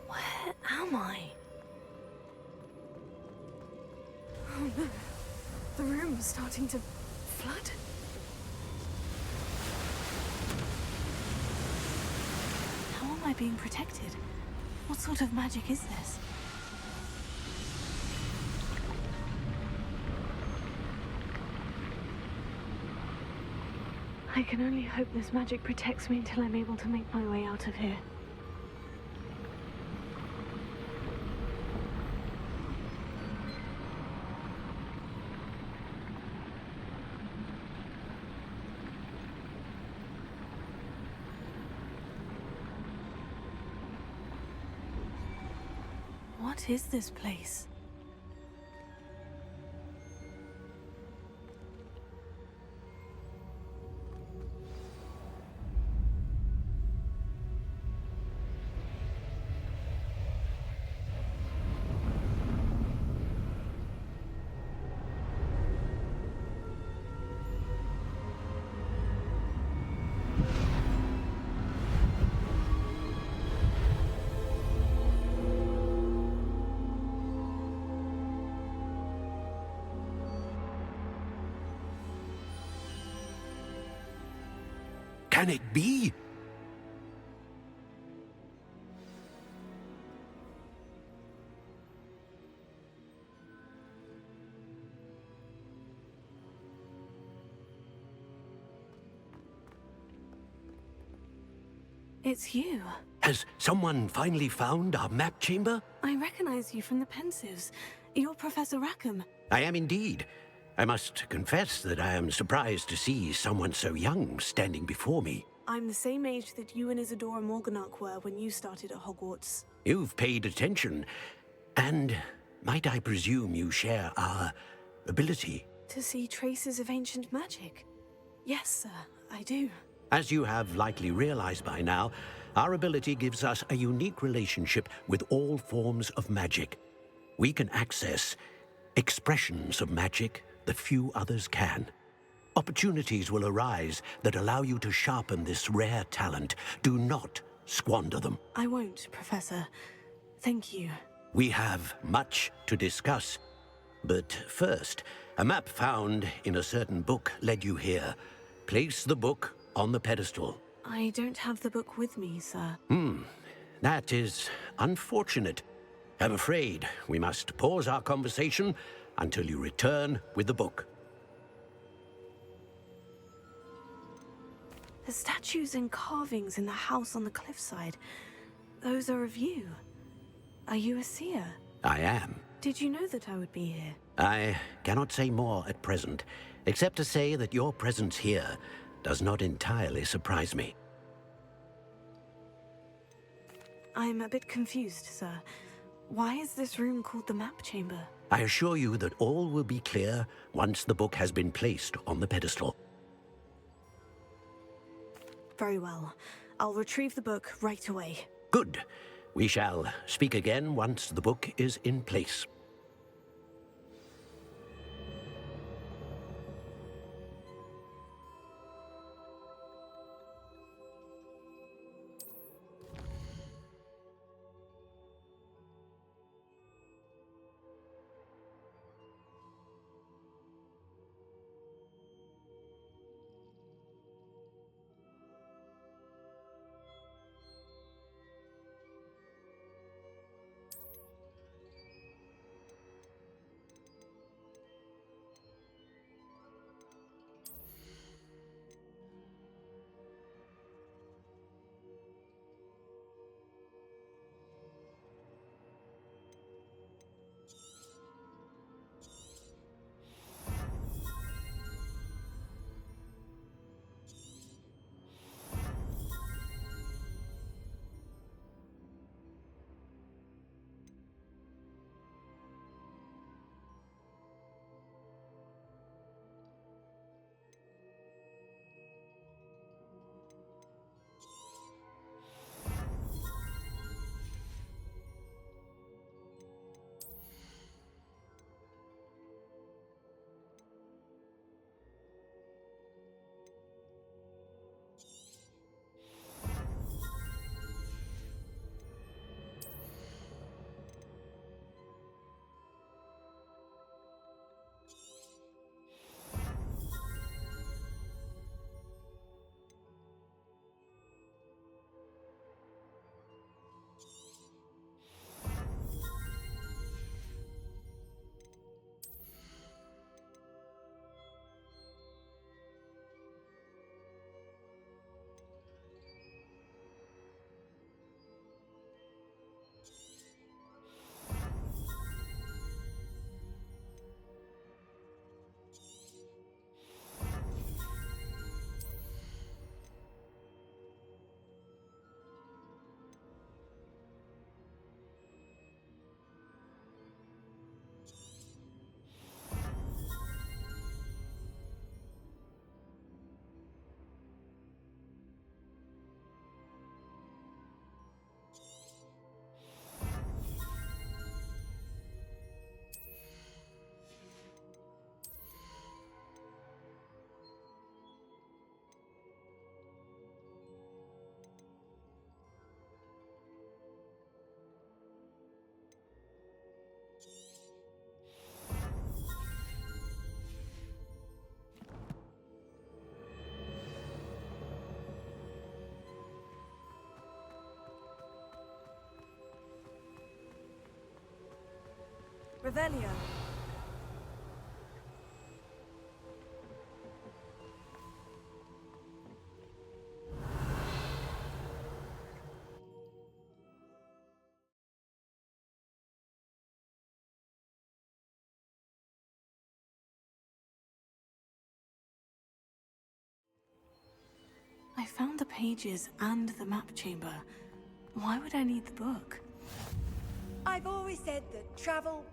Where am I? Oh no. The room's starting to flood. How am I being protected? What sort of magic is this? I can only hope this magic protects me until I'm able to make my way out of here. What is this place? Can it be? It's you. Has someone finally found our map chamber? I recognize you from the Pensives. You're Professor Rackham. I am indeed. I must confess that I am surprised to see someone so young standing before me. I'm the same age that you and Isadora Morganach were when you started at Hogwarts. You've paid attention. And might I presume you share our ability? To see traces of ancient magic. Yes, sir, I do. As you have likely realized by now, our ability gives us a unique relationship with all forms of magic. We can access expressions of magic that few others can. Opportunities will arise that allow you to sharpen this rare talent. Do not squander them. I won't, Professor. Thank you. We have much to discuss. But first, a map found in a certain book led you here. Place the book on the pedestal. I don't have the book with me, sir. That is unfortunate. I'm afraid we must pause our conversation until you return with the book. The statues and carvings in the house on the cliffside, those are of you. Are you a seer? I am. Did you know that I would be here? I cannot say more at present, except to say that your presence here does not entirely surprise me. I'm a bit confused, sir. Why is this room called the map chamber? I assure you that all will be clear once the book has been placed on the pedestal. Very well. I'll retrieve the book right away. Good. We shall speak again once the book is in place. Revelio. I found the pages and the map chamber. Why would I need the book? I've always said that travel...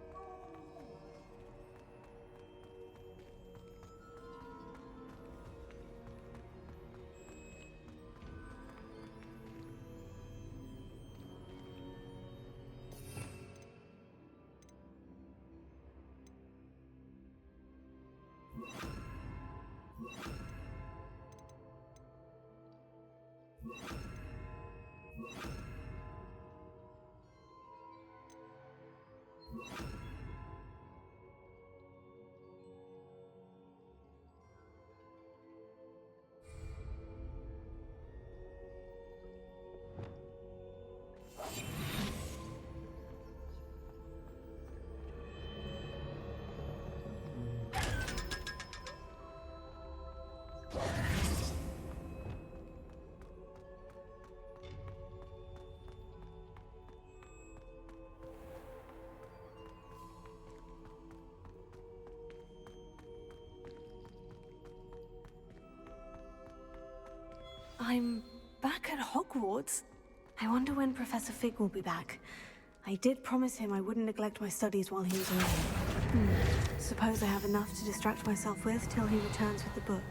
I'm back at Hogwarts? I wonder when Professor Fig will be back. I did promise him I wouldn't neglect my studies while he was away. Suppose I have enough to distract myself with till he returns with the book.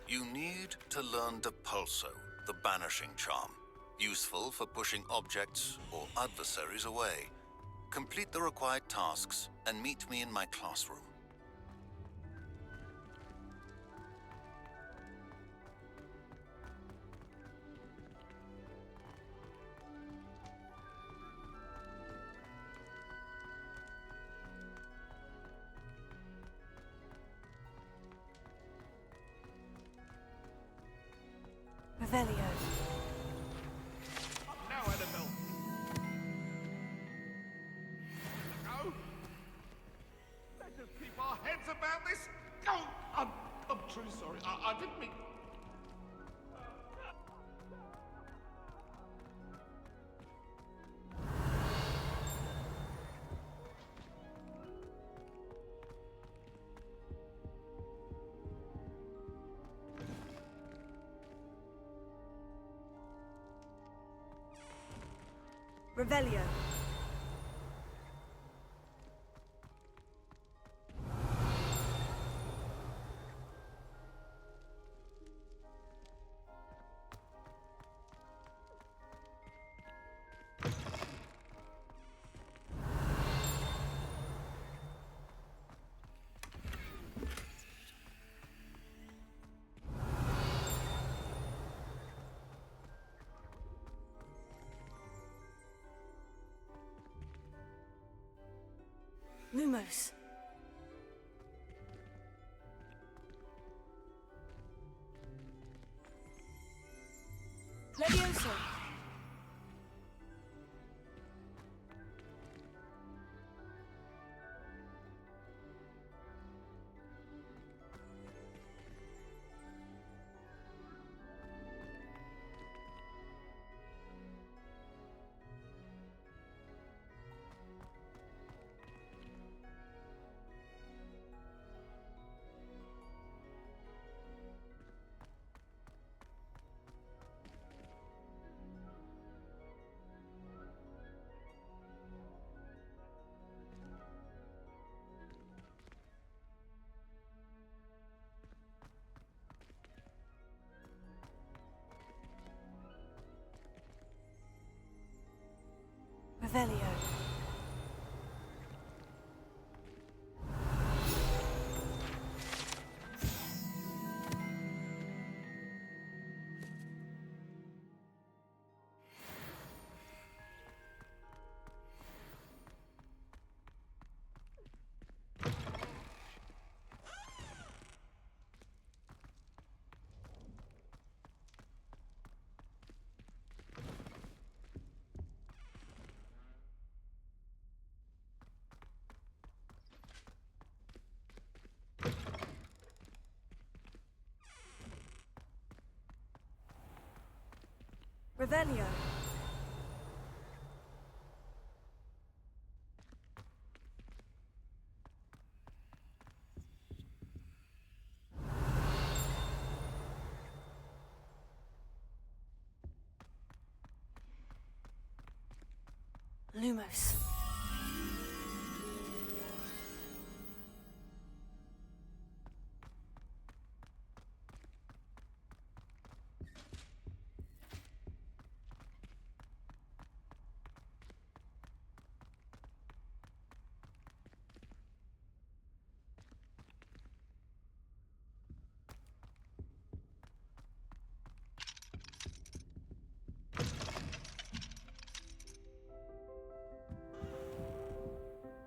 You need to learn Depulso, the banishing charm, useful for pushing objects or adversaries away. Complete the required tasks and meet me in my classroom. Revelio. Now, Annabelle. Go. Let us keep our heads about this. Go. I'm truly sorry. I didn't mean. Revelio. Lumos. Levioso. Revelio. Revelio. Lumos.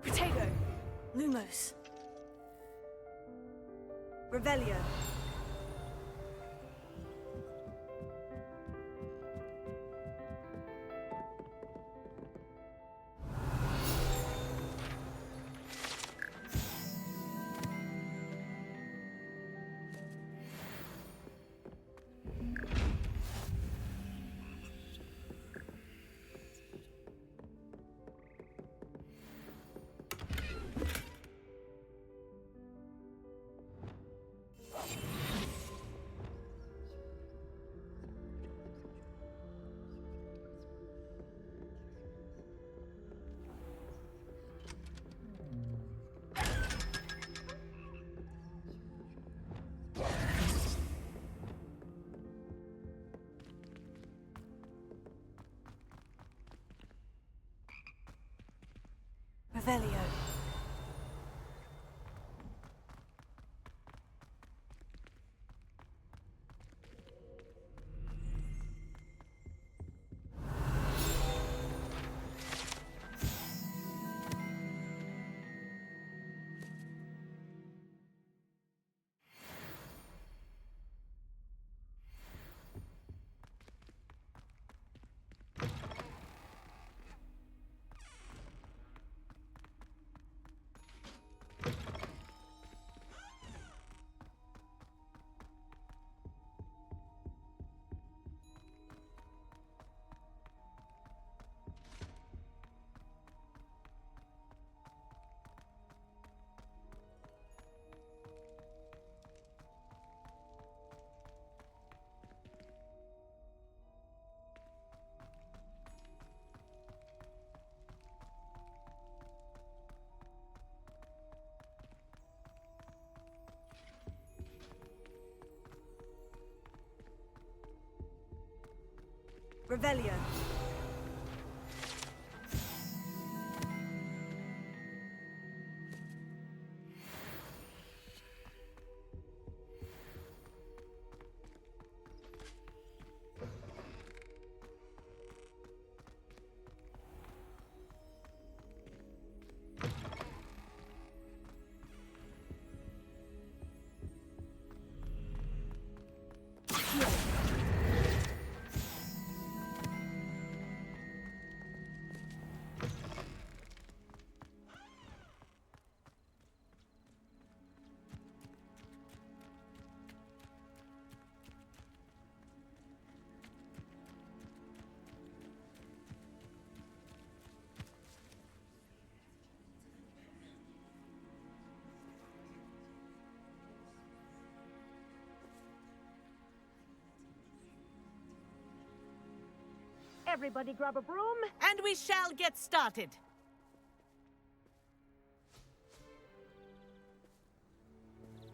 Protego. Lumos. Revelio. Revelio. Revelio. Everybody grab a broom, and we shall get started.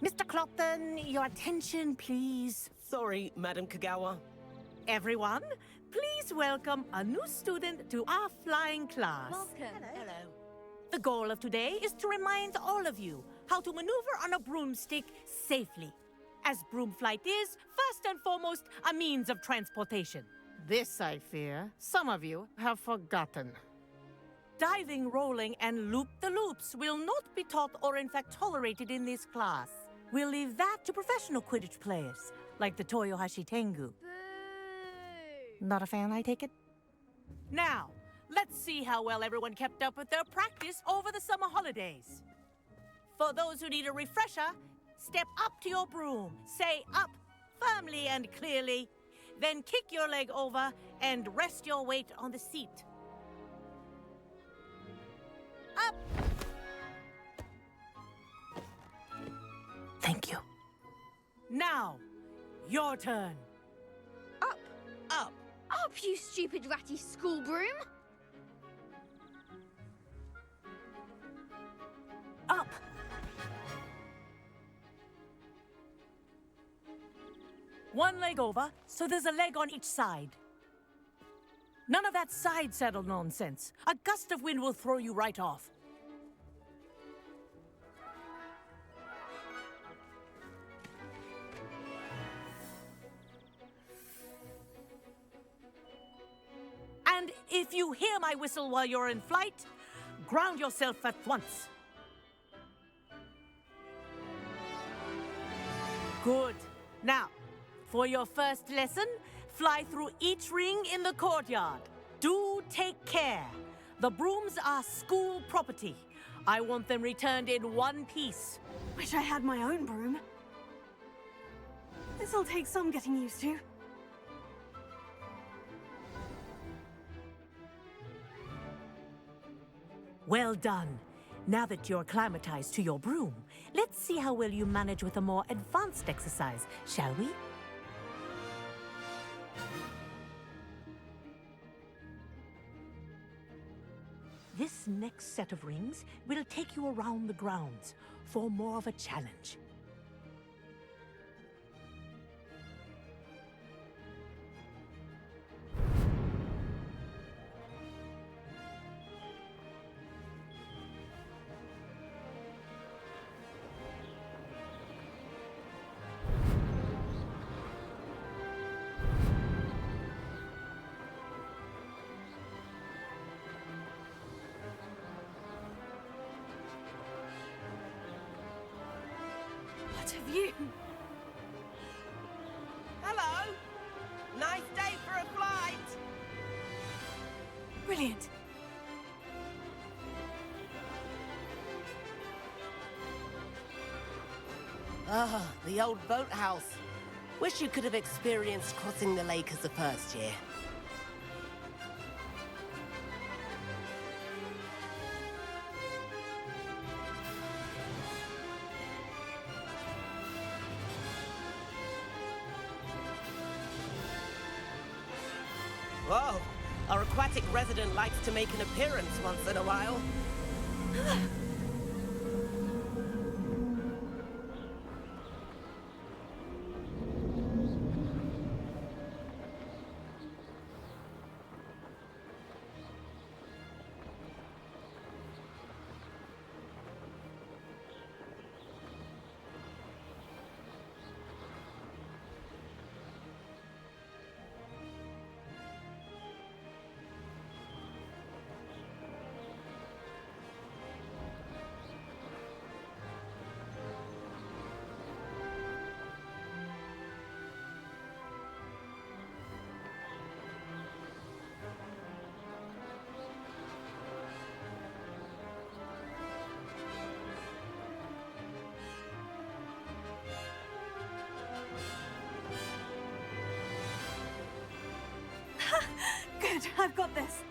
Mr. Clopton, your attention, please. Sorry, Madam Kagawa. Everyone, please welcome a new student to our flying class. Welcome. Hello. The goal of today is to remind all of you how to maneuver on a broomstick safely, as broom flight is, first and foremost, a means of transportation. This, I fear, some of you have forgotten. Diving, rolling, and loop-the-loops will not be taught or in fact tolerated in this class. We'll leave that to professional Quidditch players, like the Toyohashi Tengu. Not a fan, I take it? Now, let's see how well everyone kept up with their practice over the summer holidays. For those who need a refresher, step up to your broom, say up firmly and clearly, then kick your leg over and rest your weight on the seat. Up! Thank you. Now, your turn. Up. Up. Up, you stupid ratty school broom. Up! One leg over, so there's a leg on each side. None of that side saddle nonsense. A gust of wind will throw you right off. And if you hear my whistle while you're in flight, ground yourself at once. Good. Now, for your first lesson, fly through each ring in the courtyard. Do take care. The brooms are school property. I want them returned in one piece. Wish I had my own broom. This'll take some getting used to. Well done. Now that you're acclimatized to your broom, let's see how well you manage with a more advanced exercise, shall we? This next set of rings will take you around the grounds for more of a challenge. What have you? Hello. Nice day for a flight. Brilliant. Ah, the old boathouse. Wish you could have experienced crossing the lake as a first year. Whoa, our aquatic resident likes to make an appearance once in a while. good. I've got this.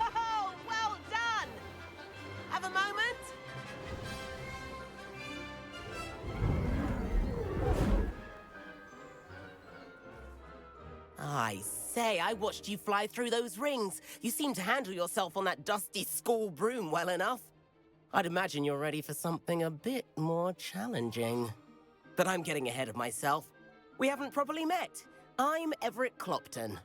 Oh, well done! Have a moment? I say, I watched you fly through those rings. You seem to handle yourself on that dusty school broom well enough. I'd imagine you're ready for something a bit more challenging. But I'm getting ahead of myself. We haven't properly met. I'm Everett Clopton.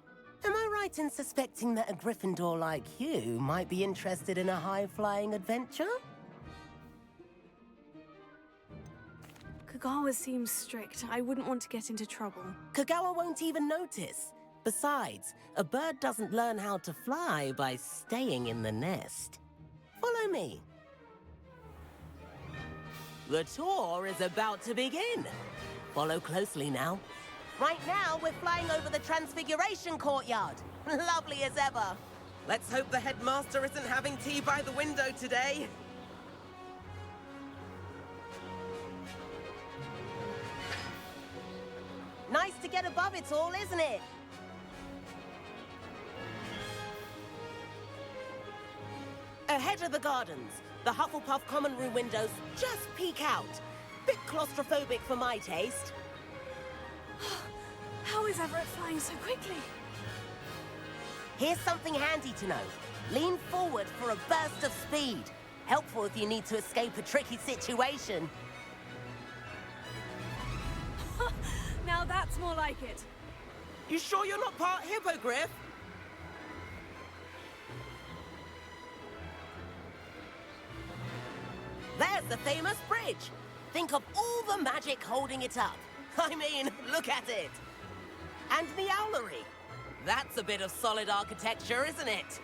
Am I right in suspecting that a Gryffindor like you might be interested in a high-flying adventure? Kagawa seems strict. I wouldn't want to get into trouble. Kagawa won't even notice. Besides, a bird doesn't learn how to fly by staying in the nest. Follow me. The tour is about to begin. Follow closely now. Right now, we're flying over the Transfiguration Courtyard. Lovely as ever. Let's hope the headmaster isn't having tea by the window today. Nice to get above it all, isn't it? Ahead of the gardens, the Hufflepuff common room windows just peek out. Bit claustrophobic for my taste. How is Everett flying so quickly? Here's something handy to know. Lean forward for a burst of speed. Helpful if you need to escape a tricky situation. Now that's more like it. You sure you're not part hippogriff? There's the famous bridge. Think of all the magic holding it up. I mean, look at it. And the owlery. That's a bit of solid architecture, isn't it?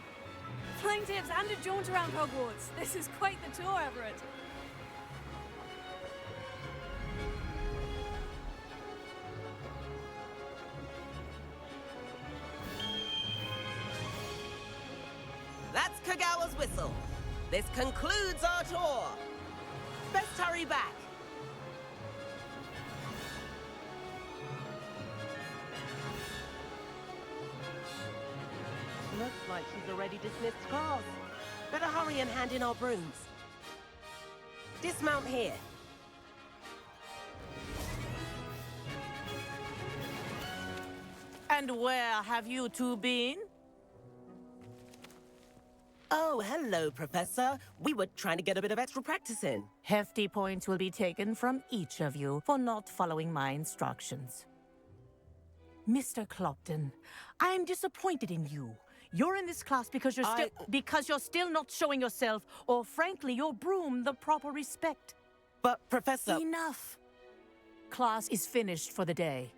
Flying tips and a jaunt around Hogwarts. This is quite the tour, Everett. That's Kagawa's whistle. This concludes our tour. Best hurry back. Looks like she's already dismissed class. Better hurry and hand in our brooms. Dismount here. And where have you two been? Oh, hello, Professor. We were trying to get a bit of extra practice in. Hefty points will be taken from each of you for not following my instructions. Mr. Clopton, I am disappointed in you. You're in this class because you're still not showing yourself, or frankly, your broom the proper respect. But, Professor... Enough. Class is finished for the day.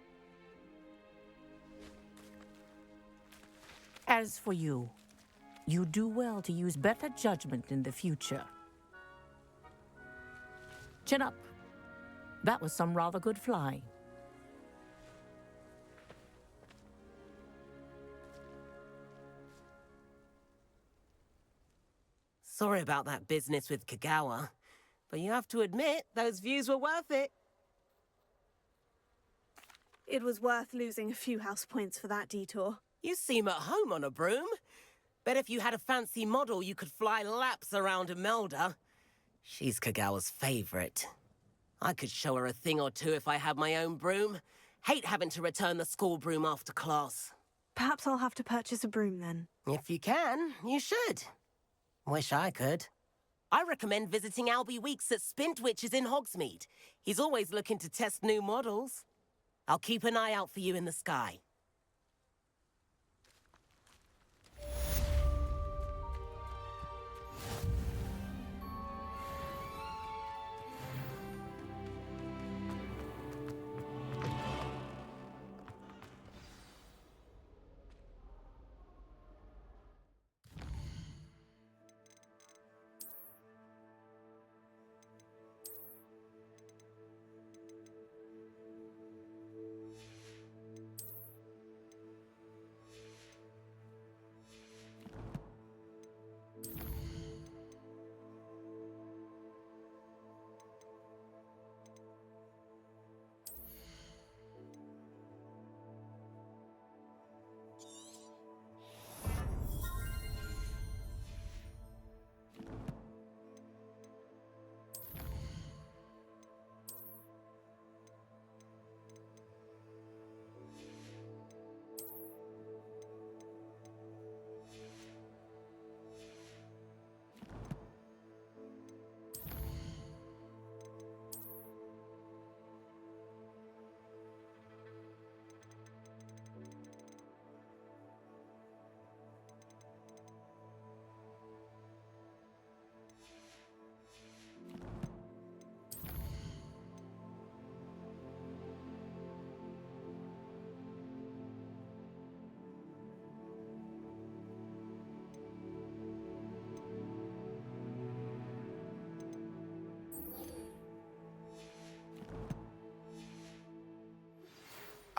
As for you, you do well to use better judgment in the future. Chin up. That was some rather good flying. Sorry about that business with Kagawa, but you have to admit, those views were worth it. It was worth losing a few house points for that detour. You seem at home on a broom. Bet if you had a fancy model, you could fly laps around Imelda. She's Kagawa's favorite. I could show her a thing or two if I had my own broom. Hate having to return the school broom after class. Perhaps I'll have to purchase a broom then. If you can, you should. Wish I could. I recommend visiting Albie Weeks at Spintwitches in Hogsmeade. He's always looking to test new models. I'll keep an eye out for you in the sky.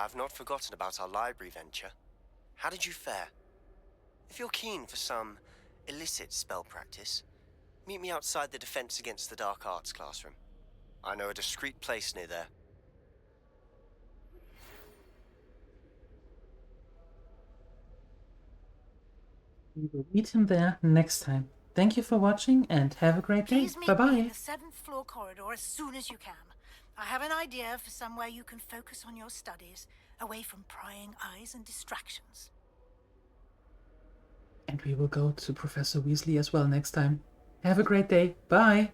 I've not forgotten about our library venture. How did you fare? If you're keen for some illicit spell practice, meet me outside the Defense Against the Dark Arts classroom. I know a discreet place near there. We will meet him there next time. Thank you for watching and have a great day. Please meet me in Bye-bye. the 7th floor corridor as soon as you can. I have an idea for somewhere you can focus on your studies, away from prying eyes and distractions. And we will go to Professor Weasley as well next time. Have a great day. Bye.